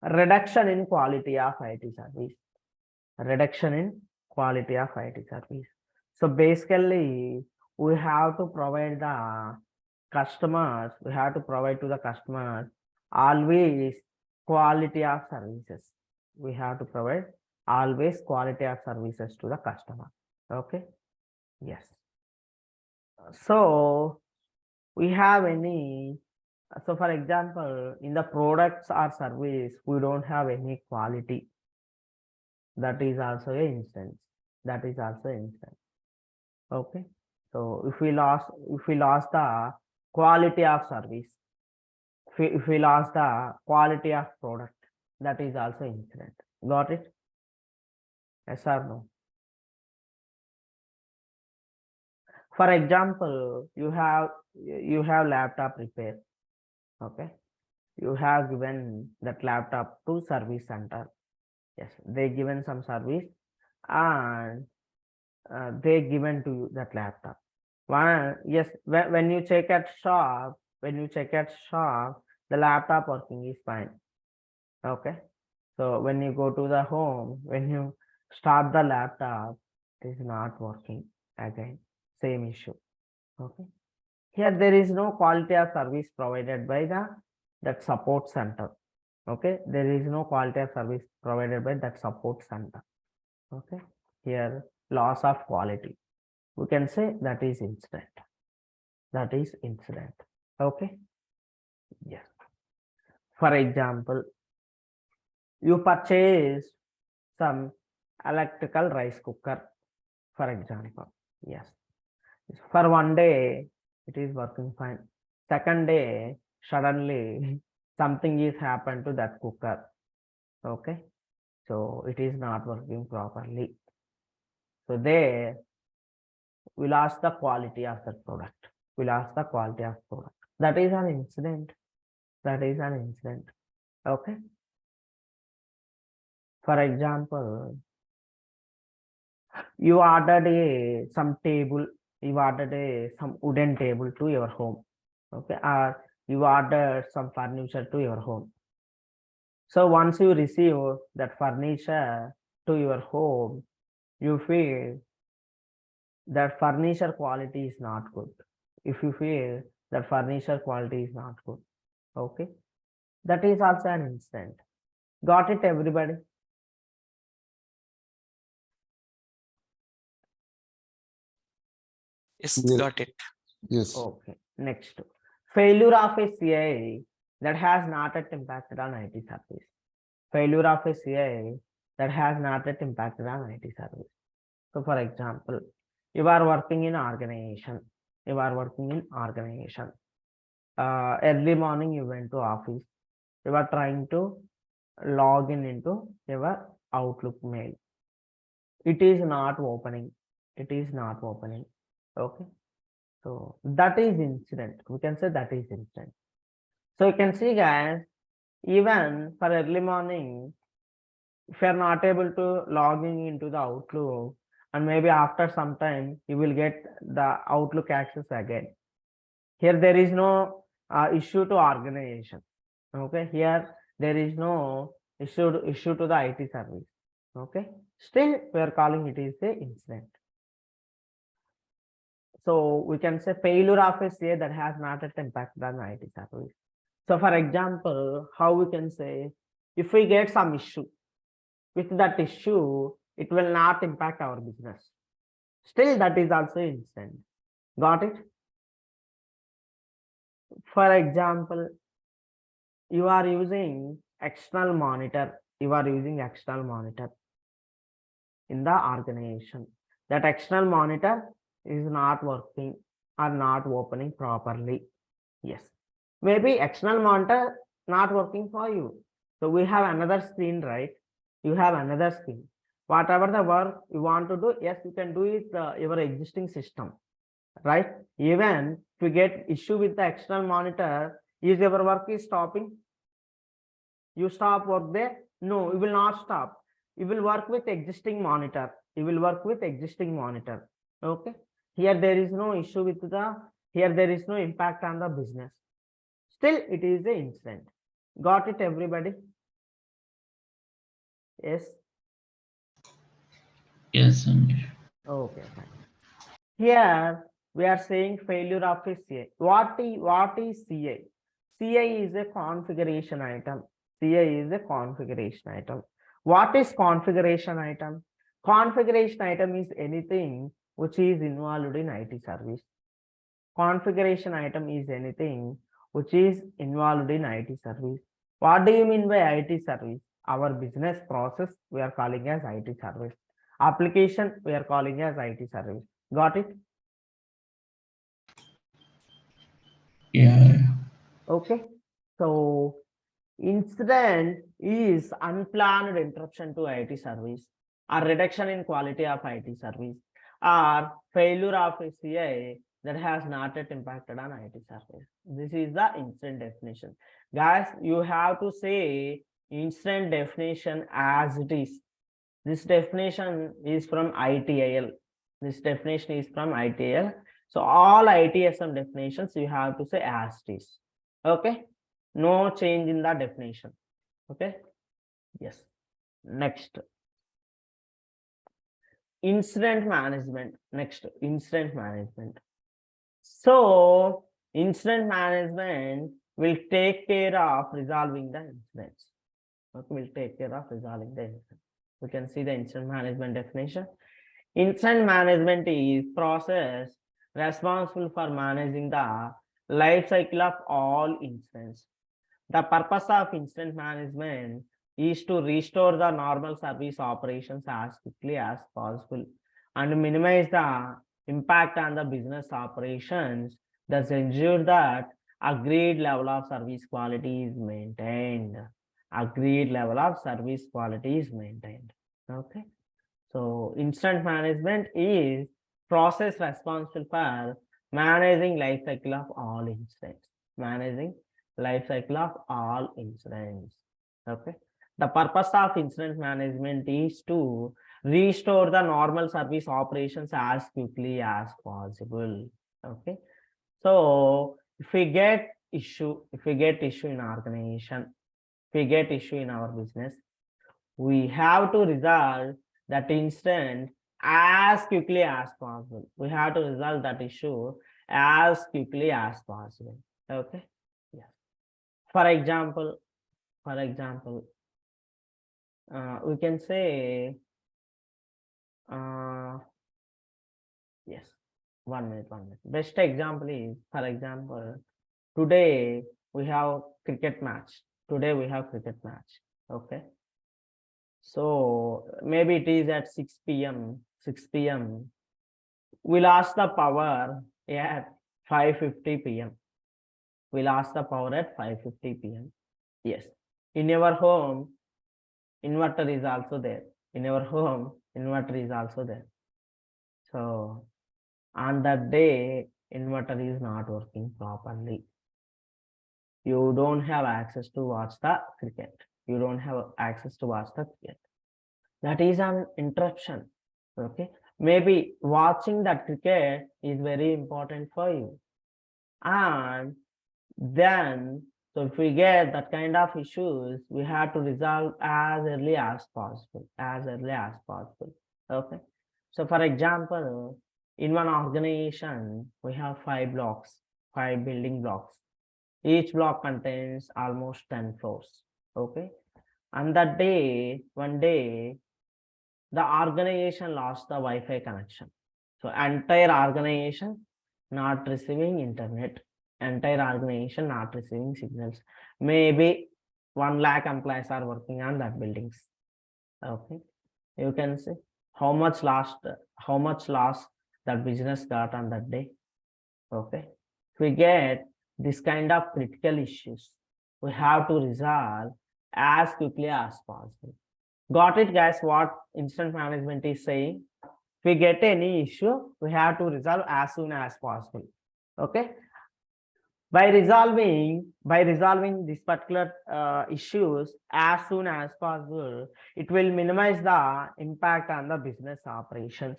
Reduction in quality of IT service. So basically, we have to provide the customers, always quality of services. We have to provide always quality of services to the customer. Okay. Yes. So we have any, so for example, in the products or service, we don't have any quality. That is also an instance. Okay. So if we lost the quality of service, if we lost the quality of product, that is also incident. Got it? Yes or no? For example, you have laptop repair. Okay. You have given that laptop to service center. Yes, they given some service and they given to you that laptop. Yes, when you check at shop, the laptop working is fine. Okay. So when you go to the home, when you start the laptop, it is not working again. Same issue. Okay. Here there is no quality of service provided by that support center. Okay. There is no quality of service provided by that support center. Okay. Here loss of quality. We can say that is incident. that is incident. Okay. Yes. For example, you purchase some electrical rice cooker, for example. Yes. For one day, it is working fine. Second day, suddenly something is happened to that cooker. Okay. So it is not working properly. So there, we lost the quality of the product. We lost the quality of product. That is an incident. That is an incident. Okay. For example, you ordered some table, you ordered some wooden table to your home. Okay. Or you ordered some furniture to your home. So once you receive that furniture to your home, you feel that furniture quality is not good. If you feel that furniture quality is not good, okay, that is also an incident. Got it, everybody? Yes, Yeah. got it. Yes. Okay, next. Failure of a CI that has not yet impacted on IT service. Failure of a CI that has not yet impacted on IT service. So for example, you are working in organization. You are working in organization. Early morning you went to office. You are trying to log in into your Outlook mail. It is not opening. It is not opening. Okay. So that is incident. We can say that is incident. So you can see, guys, even for early morning, if you are not able to log in into the Outlook, and maybe after some time you will get the Outlook access again. Here there is no issue to organization. Okay, here there is no issue to the IT service. Okay, still we are calling it is a incident. So we can say failure of a CA that has not yet impacted on IT service. So for example, how we can say, if we get some issue, with that issue, it will not impact our business. Still that is also incident. Got it? For example, you are using external monitor. You are using external monitor in the organization. That external monitor is not working or not opening properly. Yes. Maybe external monitor not working for you. So we have another screen, right? You have another screen. Whatever the work you want to do, yes, you can do it your existing system, right? Even if you get issue with the external monitor, is your work is stopping? You stop work there? No, you will not stop. You will work with existing monitor. You will work with existing monitor. Okay. Here there is no issue with the, here there is no impact on the business. Still it is an incident. Got it, everybody? Yes. Yes, Anish. Okay, fine. Here we are saying failure of a CA. What is CA? CA is a configuration item. CA is a configuration item. What is configuration item? Configuration item is anything which is involved in IT service. Configuration item is anything which is involved in IT service. What do you mean by IT service? Our business process we are calling as IT service. Application we are calling as IT service. Got it? Yeah. Okay. So incident is unplanned interruption to IT service, or reduction in quality of IT service, or failure of a CI that has not yet impacted on IT service. This is the incident definition. Guys, you have to say incident definition as it is. This definition is from ITIL. This definition is from ITIL. So all ITSM definitions you have to say as it is. Okay. No change in the definition. Okay. Yes. Next. Incident management. Next, incident management. So incident management will take care of resolving the incidents. Okay, will take care of resolving the incident. We can see the incident management definition. Incident management is process responsible for managing the life cycle of all incidents. The purpose of incident management is to restore the normal service operations as quickly as possible and minimize the impact on the business operations, thus ensure that agreed level of service quality is maintained. Agreed level of service quality is maintained. Okay. So incident management is process responsible for managing life cycle of all incidents. Managing life cycle of all incidents. Okay. The purpose of incident management is to restore the normal service operations as quickly as possible. Okay. So if we get issue in organization, if we get issue in our business, we have to resolve that incident as quickly as possible. We have to resolve that issue as quickly as possible. Okay. Yes. For example, we can say, yes, 1 minute. Best example is, for example, today we have cricket match. Okay. So maybe it is at 6 p.m. We lost the power at 5:50 p.m. We lost the power at 5:50 p.m. Yes. In your home, inverter is also there. So on that day, inverter is not working properly. You don't have access to watch the cricket. That is an interruption. Okay. Maybe watching that cricket is very important for you. And then, so if we get that kind of issues, we have to resolve as early as possible. Okay. So for example, in one organization, we have 5 building blocks. Each block contains almost 10 floors. Okay. And that day, one day, the organization lost the Wi-Fi connection. So entire organization not receiving internet, entire organization not receiving signals. Maybe 1 lakh employees are working on that buildings. Okay. You can see how much loss that business got on that day. Okay. If we get this kind of critical issues, we have to resolve as quickly as possible. Got it, guys? What incident management is saying? If we get any issue, we have to resolve as soon as possible. Okay. By resolving this particular issues as soon as possible, it will minimize the impact on the business operations.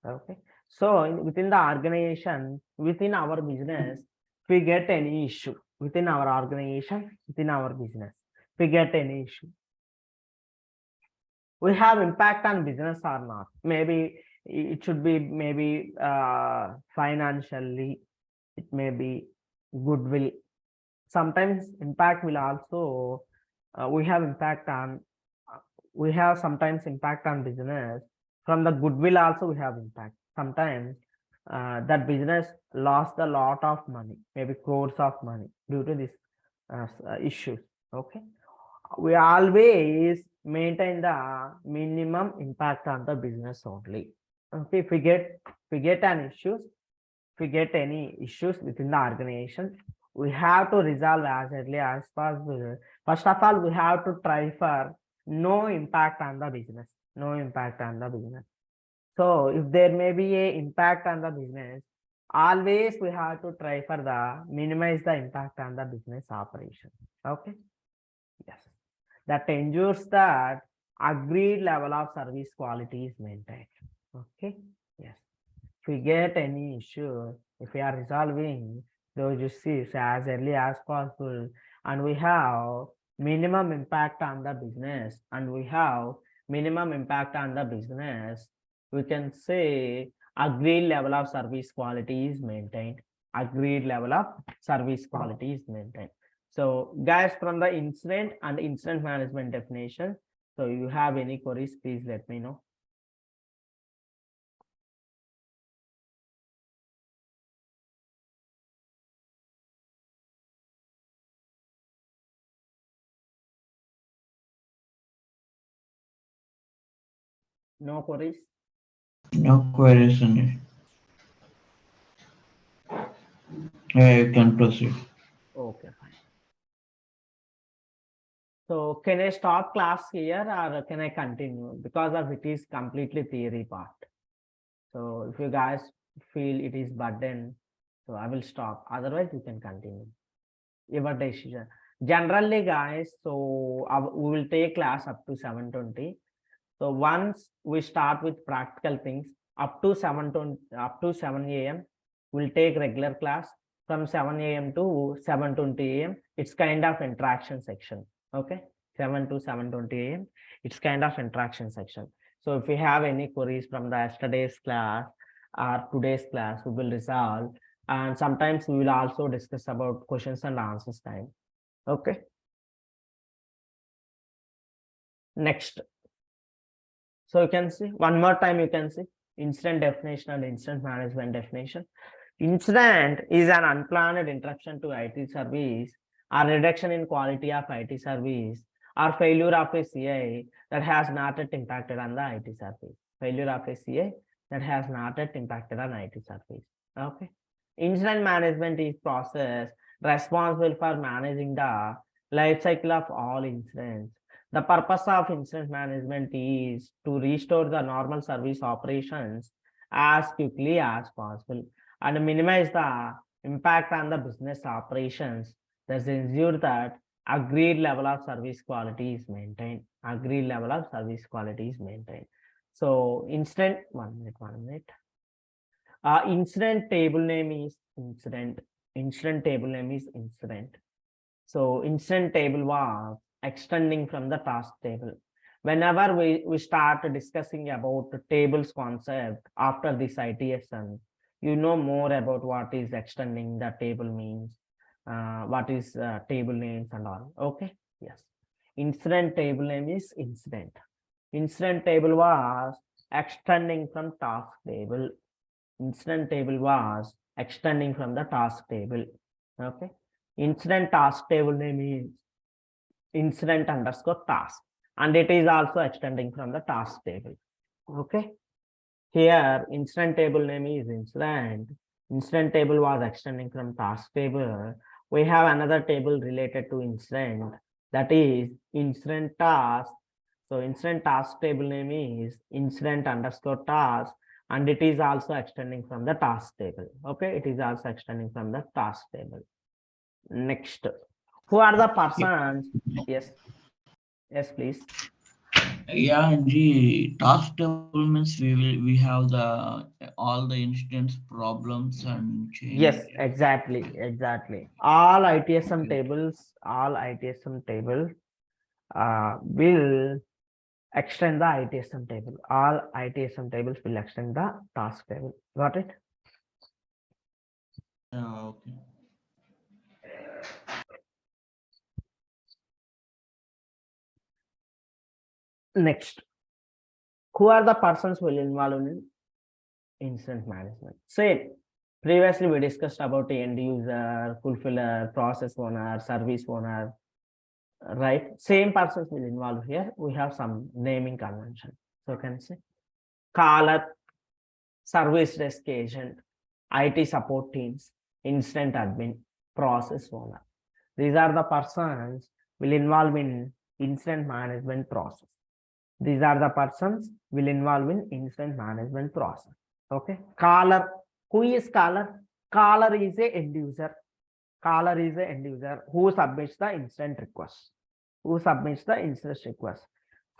Okay. So within the organization, within our business, if we get any issue within our organization, within our business, if we get any issue, we have impact on business or not. Maybe it should be financially, it may be goodwill. Sometimes impact will also we have sometimes impact on business. From the goodwill also we have impact. Sometimes that business lost a lot of money, maybe crores of money due to this issue. Okay. We always maintain the minimum impact on the business only. Okay. If we get any issues within the organization, we have to resolve as early as possible. First of all, we have to try for no impact on the business. So if there may be a impact on the business, always we have to try for the minimize the impact on the business operation. Okay. Yes. That ensures that agreed level of service quality is maintained. Okay. Yes. If we get any issue, if we are resolving those issues as early as possible, and we have minimum impact on the business, we can say agreed level of service quality is maintained. So guys, from the incident and incident management definition, so you have any queries, please let me know. No queries? No queries in it. Yeah, you can proceed. Okay, fine. So can I stop class here or can I continue? Because of it is completely theory part. So if you guys feel it is burden, so I will stop. Otherwise, you can continue. Your decision. Generally, guys, so we will take class up to 7:20. So once we start with practical things up to 7:20, up to 7 a.m., we'll take regular class from 7 a.m. to 7:20 a.m. It's kind of interaction section. Okay, 7 to 7:20 a.m. It's kind of interaction section. So if we have any queries from the yesterday's class or today's class, we will resolve. And sometimes we will also discuss about questions and answers time. Okay. Next. So you can see one more time, you can see incident definition and incident management definition. Incident is an unplanned interruption to IT service or reduction in quality of IT service or failure of a CI that has not yet impacted on the IT service. Failure of a CI that has not yet impacted on IT service. Okay. Incident management is process responsible for managing the life cycle of all incidents. The purpose of incident management is to restore the normal service operations as quickly as possible and minimize the impact on the business operations. Thus ensure that agreed level of service quality is maintained. Agreed level of service quality is maintained. So incident, 1 minute, 1 minute. Incident table name is incident. Incident table name is incident. So incident table was extending from the task table. Whenever we start discussing about the tables concept after this ITSM, you know more about what is extending the table means, what is table names and all. Okay, yes. Incident table name is incident. Incident table was extending from task table. Incident table was extending from the task table. Okay. Incident task table name is incident underscore task, and it is also extending from the task table. Okay. Here, incident table name is incident. Incident table was extending from task table. We have another table related to incident, that is incident task. So incident task table name is incident underscore task, and it is also extending from the task table. Okay, it is also extending from the task table. Next, who are the persons? Yes, yes, please. Yeah, in the task table means we have the all the incidents, problems and Yes, change. exactly. All ITSM Okay. tables, will extend the ITSM table. All ITSM tables will extend the task table. Got it? Okay. Next, who are the persons will involve in incident management? Same. Previously, we discussed about the end user, fulfiller, process owner, service owner, right? Same persons will involve here. We have some naming convention. So can say caller, service desk agent, IT support teams, incident admin, process owner. These are the persons will involve in incident management process. These are the persons will involve in incident management process. Okay. Caller. Who is caller? Caller is a end user. Caller is a end user who submits the incident request. Who submits the incident request.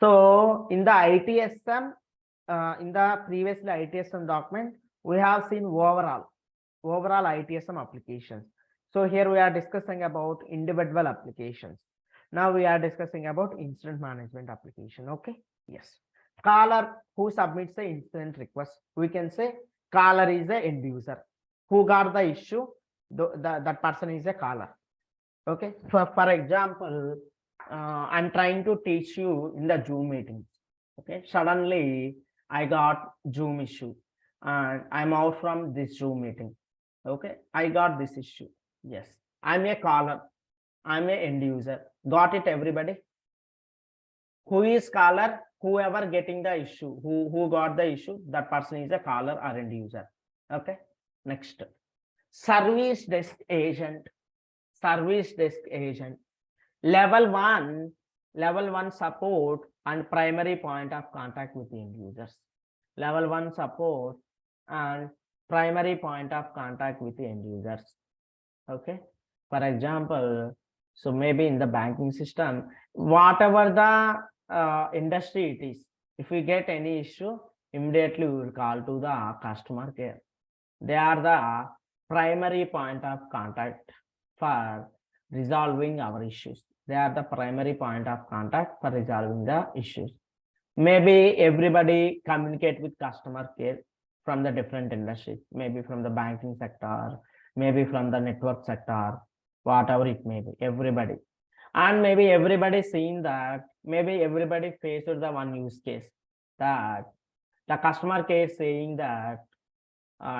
So in the ITSM, in the previously ITSM document, we have seen overall ITSM applications. So here we are discussing about individual applications. Now we are discussing about incident management application. Okay. Yes. Caller who submits the incident request. We can say caller is the end user. Who got the issue? That person is a caller. Okay. For example, I'm trying to teach you in the Zoom meetings. Okay. Suddenly I got Zoom issue and I'm out from this Zoom meeting. Okay. I got this issue. Yes. I'm a caller. I'm a end user. Got it, everybody? Who is caller? whoever getting the issue, who got the issue, that person is a caller or end user. Okay. Next, service desk agent. Service desk agent. Level one support and primary point of contact with the end users. Level one support and primary point of contact with the end users. Okay. For example, so maybe in the banking system, whatever the industry it is, if we get any issue, immediately we will call to the customer care. They are the primary point of contact for resolving our issues. They are the primary point of contact for resolving the issues. Maybe everybody communicate with customer care from the different industries, maybe from the banking sector, maybe from the network sector, whatever it may be, everybody. And maybe everybody seeing that, maybe everybody faced the one use case that the customer care saying that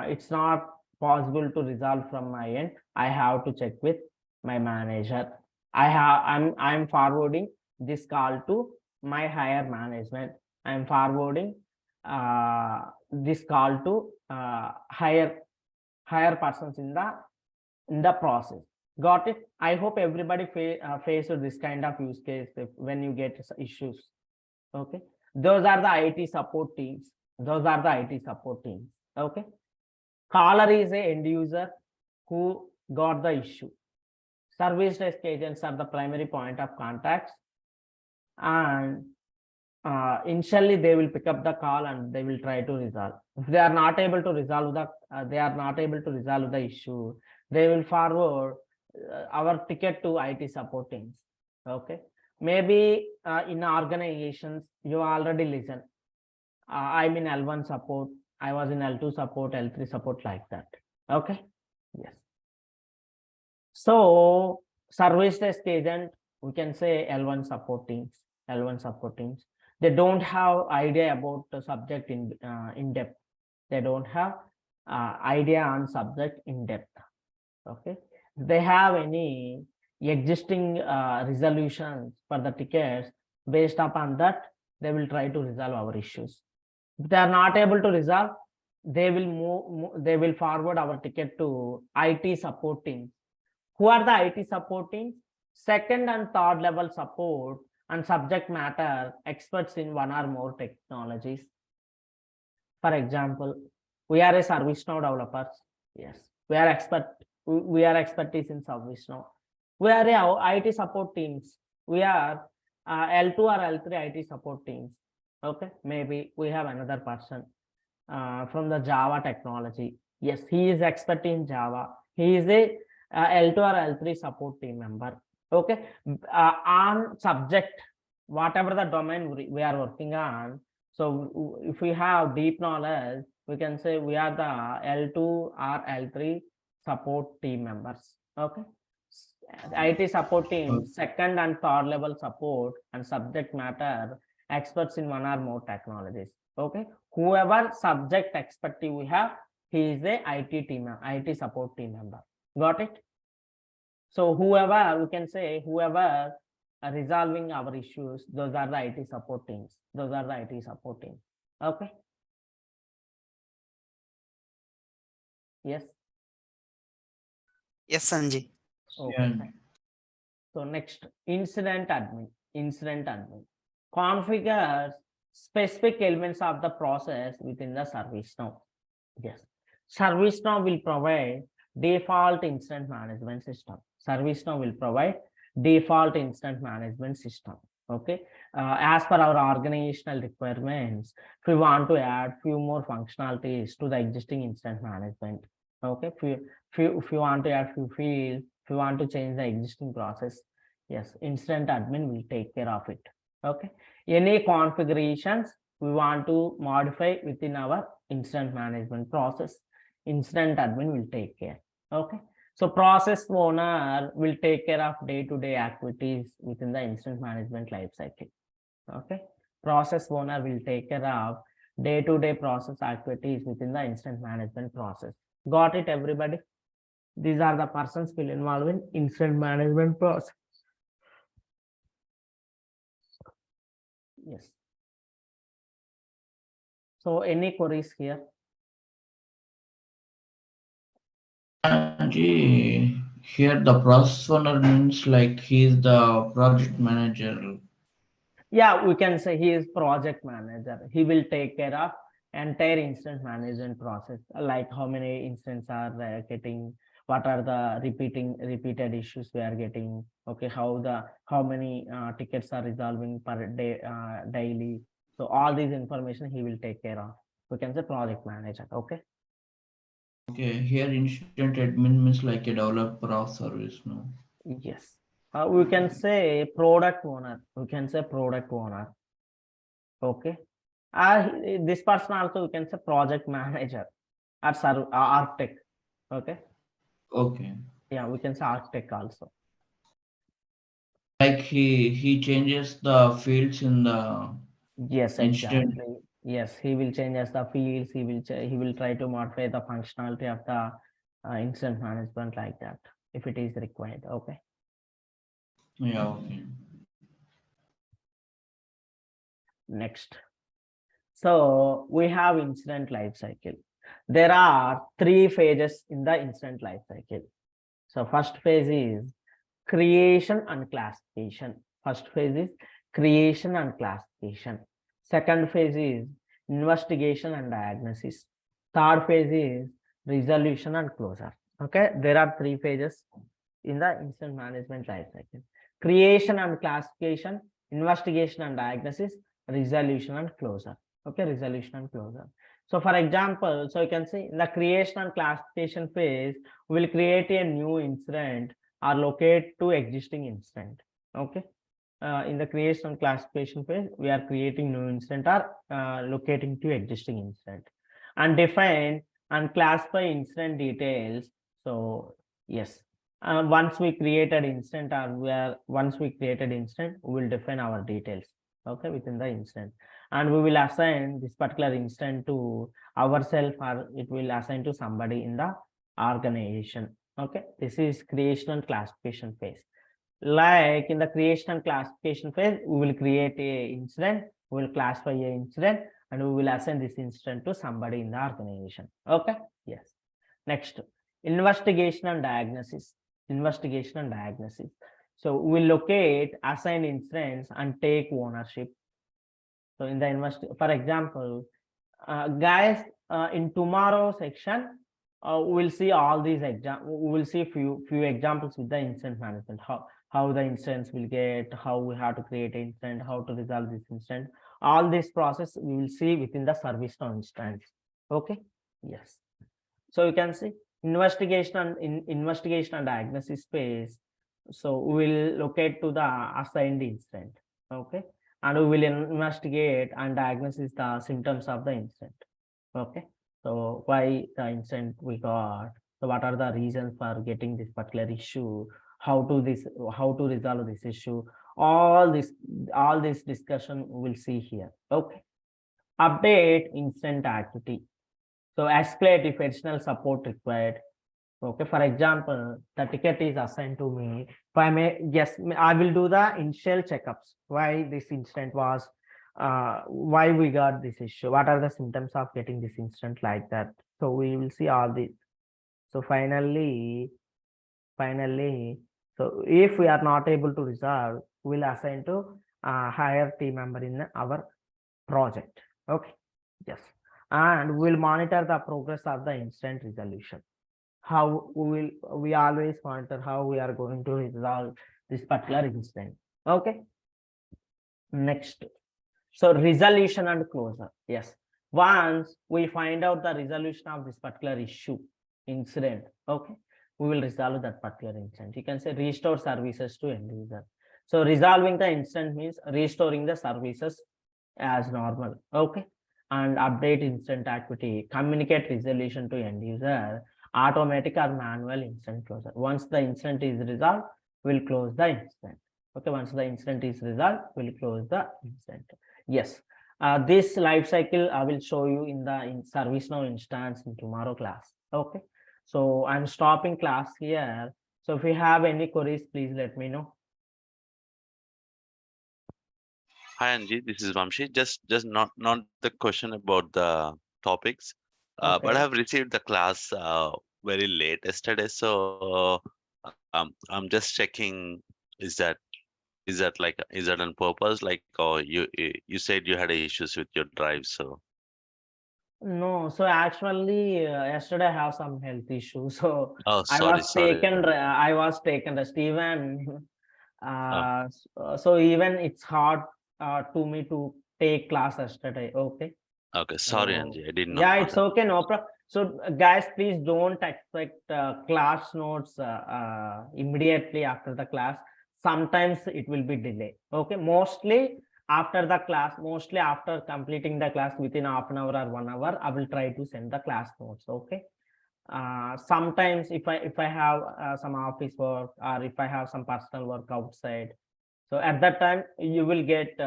it's not possible to resolve from my end. I have to check with my manager. I'm forwarding this call to my higher management. I'm forwarding this call to higher persons in the process. Got it? I hope everybody face this kind of use case when you get issues. Okay, those are the IT support teams. Okay, caller is a end user who got the issue. Service desk agents are the primary point of contacts, and initially they will pick up the call and they will try to resolve. If they are not able to resolve the issue, they will forward our ticket to IT support teams. Okay, maybe in organizations you already listen. I'm in L1 support, I was in L2 support, L3 support, like that. Okay, yes. So service desk agent, we can say L1 support teams. They don't have idea about the subject in depth. They don't have idea on subject in depth. Okay, if they have any existing resolutions for the tickets, based upon that they will try to resolve our issues. If they are not able to resolve, they will forward our ticket to IT support teams. Who are the IT support teams? Second and third level support and subject matter experts in one or more technologies. For example, we are a Servicenow developers. Yes, we are expertise in Servicenow. We are a IT support teams. We are L2 or L3 IT support teams. Okay, maybe we have another person from the Java technology. Yes, he is expert in Java. He is a L2 or L3 support team member. Okay, on subject, whatever the domain we are working on. So if we have deep knowledge, we can say we are the L2 or L3 support team members. Okay, IT support team, second and third level support and subject matter experts in one or more technologies. Okay, whoever subject expertise we have, he is a IT support team member. Got it? So whoever, we can say whoever resolving our issues, those are the IT support teams. Okay, yes. Yes, Sanjay. Okay. Yeah. So next, incident admin. Configures specific elements of the process within the Servicenow. Yes, Servicenow will provide default incident management system. Okay, as per our organizational requirements, if we want to add few more functionalities to the existing incident management. Okay, if you want to add few fields, if you want to change the existing process, yes, incident admin will take care of it. Okay, any configurations we want to modify within our incident management process, incident admin will take care. Okay, so process owner will take care of day-to-day activities within the incident management lifecycle. Okay, process owner will take care of day-to-day process activities within the incident management process. Got it, everybody? These are the persons will involve in incident management process. Yes. So any queries here? Here the process owner means like he's the project manager. Yeah, we can say he is project manager. He will take care of entire instance management process, like how many instances are getting, what are the repeated issues we are getting. Okay, how many tickets are resolving per day daily. So all these information he will take care of. We can say project manager. Okay. Okay, here incident admin means like a developer of Servicenow. Yes. We can say product owner. We can say product owner. Okay. This person also we can say project manager or architect. Okay. Okay. Yeah, we can say architect also. Like he changes the fields in the Yes, incident. exactly. Yes, he will change as the fields. He will try to modify the functionality of the incident management like that if it is required. Okay. Yeah, okay. Next. So we have incident life cycle. There are 3 phases in the incident life cycle. So first phase is creation and classification. First phase is creation and classification. Second phase is investigation and diagnosis. Third phase is resolution and closure. Okay, there are 3 phases in the incident management life cycle: creation and classification, investigation and diagnosis, resolution and closure. Okay, resolution and closure. So for example, so you can see in the creation and classification phase, we will create a new incident or locate to existing incident. Okay. In the creation and classification phase, we are creating new incident or locating to existing incident, and define and classify incident details. So yes, once we created incident once we created incident, we will define our details. Okay, within the incident, and we will assign this particular incident to ourselves, or it will assign to somebody in the organization. Okay, this is creation and classification phase. Like in the creation and classification phase, we will create a incident, we will classify a incident, and we will assign this incident to somebody in the organization. Okay. Yes. Next, investigation and diagnosis. Investigation and diagnosis. So we will locate, assign incidents, and take ownership. So in the for example, guys, in tomorrow section, we'll see all these we will see few examples with the incident management. How the incidents will get, how we have to create an incident, how to resolve this incident. All this process we will see within the Servicenow instance. Okay. Yes. So you can see investigation and diagnosis phase. So we will locate to the assigned incident. Okay. And we will investigate and diagnose the symptoms of the incident. Okay. So why the incident we got? So what are the reasons for getting this particular issue? How to resolve this issue? All this discussion we'll see here. Okay. Update incident activity. So escalate if additional support required. Okay, for example, the ticket is assigned to me. If I may, yes, I will do the initial checkups. Why this incident was, why we got this issue, what are the symptoms of getting this incident like that. So we will see all this. So finally, so if we are not able to resolve, we'll assign to higher team member in our project. Okay, yes, and we'll monitor the progress of the incident resolution. How we always monitor how we are going to resolve this particular incident. Okay. Next, so resolution and closure. Yes, once we find out the resolution of this particular issue incident, okay, we will resolve that particular incident. You can say restore services to end user. So resolving the incident means restoring the services as normal. Okay, and update incident activity, communicate resolution to end user, automatic or manual incident closure. Once the incident is resolved, we'll close the incident. Okay, once the incident is resolved, we'll close the incident. Yes, this life cycle I will show you in the Servicenow instance in tomorrow class. Okay, so I'm stopping class here. So if you have any queries, please let me know. Hi Anji, this is Vamshi. Just not the question about the topics, but I Okay. have received the class very late yesterday, so I'm just checking. Is that is that on purpose? Like, or you said you had issues with your drive, so No, so actually, yesterday I have some health issues. So oh sorry sorry. I was taken rest even. Oh, So even it's hard to me to take class yesterday. Okay. okay, sorry So Anji, I didn't know yeah, it's that. okay, no problem. So guys, please don't expect class notes immediately after the class. Sometimes it will be delayed. Okay, mostly after the class, mostly after completing the class within half an hour or 1 hour, I will try to send the class notes. Okay. Sometimes if I have some office work or if I have some personal work outside, so at that time you will get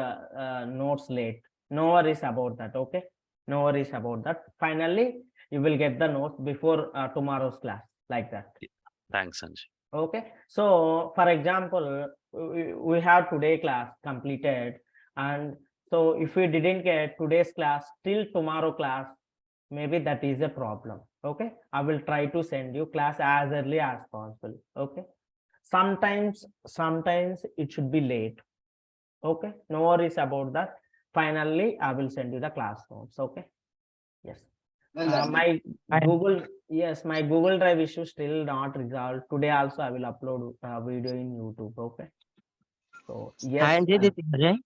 notes late. No worries about that. Okay, no worries about that. Finally, you will get the notes before tomorrow's class, like that. Thanks Anji. Okay, so for example, we have today class completed, and so if we didn't get today's class till tomorrow class, maybe that is a problem. Okay, I will try to send you class as early as possible. Okay, sometimes it should be late. Okay, no worries about that. Finally, I will send you the class notes. Okay, yes. My Google, yes, my Google Drive issue still not resolved. Today also I will upload a video in YouTube. Okay, so Hi, yes, Anjay, this is Ajay.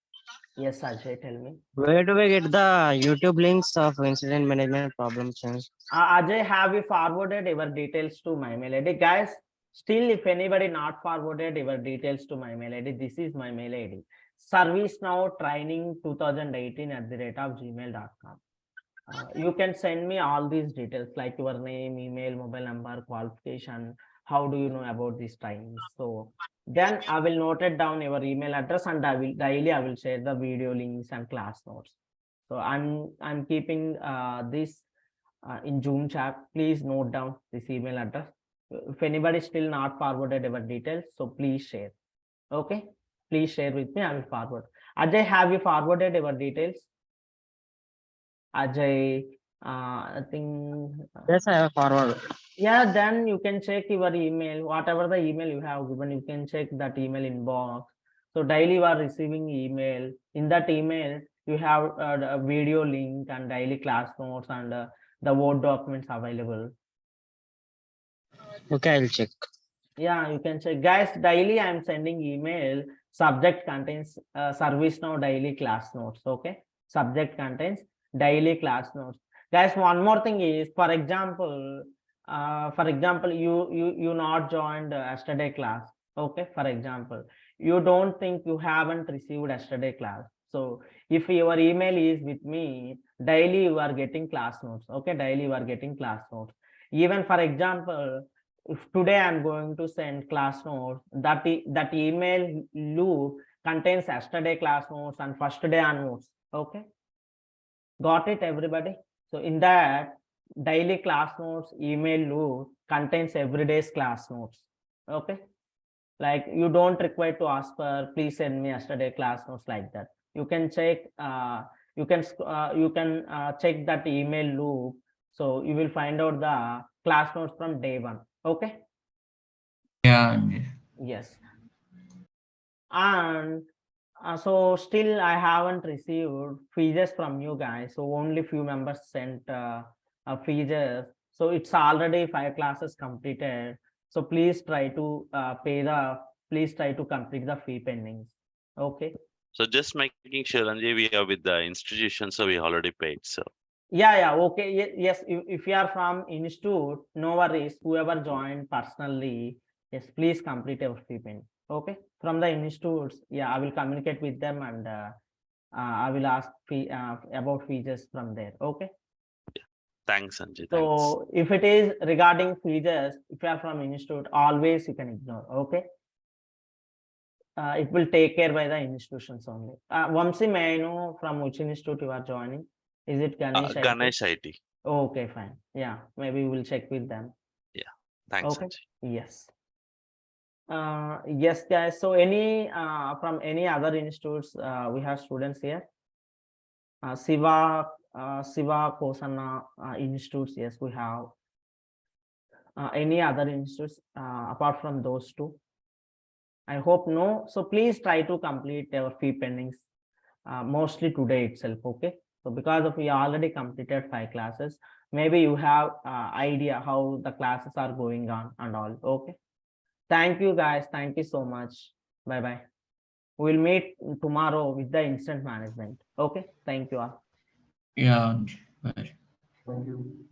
yes, Ajay, tell me. Where do we get the YouTube links of incident management problem change? Ajay, have you forwarded your details to my mail ID? Guys, still if anybody not forwarded your details to my mail ID, this is my mail ID. Servicenow training 2018 @gmail.com. You can send me all these details like your name, email, mobile number, qualification. How do you know about these trainings? So then I will note it down your email address and I will share the video links and class notes. So I'm keeping this in Zoom chat. Please note down this email address. If anybody still not forwarded our details, so please share. Okay, please share with me. I will forward. Ajay, have you forwarded our details? Ajay, I think. Yes, I have forward. Yeah, then you can check your email, whatever the email you have given, you can check that email inbox. So daily you are receiving email. In that email, you have a video link and daily class notes and the Word documents available. Okay, I'll check. Yeah, you can check. Guys, daily I'm sending email. Subject contains Servicenow daily class notes. Okay. Subject contains daily class notes. Guys, one more thing is, for example, you not joined yesterday class. Okay, for example, you don't think you haven't received yesterday class. So if your email is with me, daily you are getting class notes. Okay, daily you are getting class notes. Even for example, if today I'm going to send class notes, that email loop contains yesterday class notes and first day notes. Okay, got it, everybody? So in that daily class notes email loop contains everyday's class notes. Okay, like you don't require to ask for please send me yesterday class notes, like that. You can check. You can check that email loop. So you will find out the class notes from day one. Okay. Yeah, Anjay. Yes. And so still I haven't received fees from you guys. So only few members sent fees. So it's already 5 classes completed. So please try to complete the fee pendings. Okay. So just making sure Anji, we are with the institution, so we already paid. So Yeah. Okay. Yes. If you are from institute, no worries. Whoever joined personally, yes, please complete your fee pending. Okay. From the institutes, yeah, I will communicate with them and I will ask about features from there. Okay. thanks Anji, thanks. So if it is regarding features, if you are from institute, always you can ignore. Okay. It will take care by the institutions only. Vamsi, may I know from which institute you are joining? Is it Ganesh IT? Ganesh IT. Okay, fine. Yeah, maybe we'll check with them. Yeah, thanks Okay. Anji. Yes. Yes, guys. So any from any other institutes, we have students here. Siva Kosanna institutes. Yes, we have. Any other institutes apart from those two? I hope no. So please try to complete your fee pendings mostly today itself. Okay. So because of we already completed 5 classes, maybe you have idea how the classes are going on and all. Okay. Thank you guys. Thank you so much. Bye bye. We'll meet tomorrow with the instant management. Okay. Thank you all. Yeah, bye. Thank you.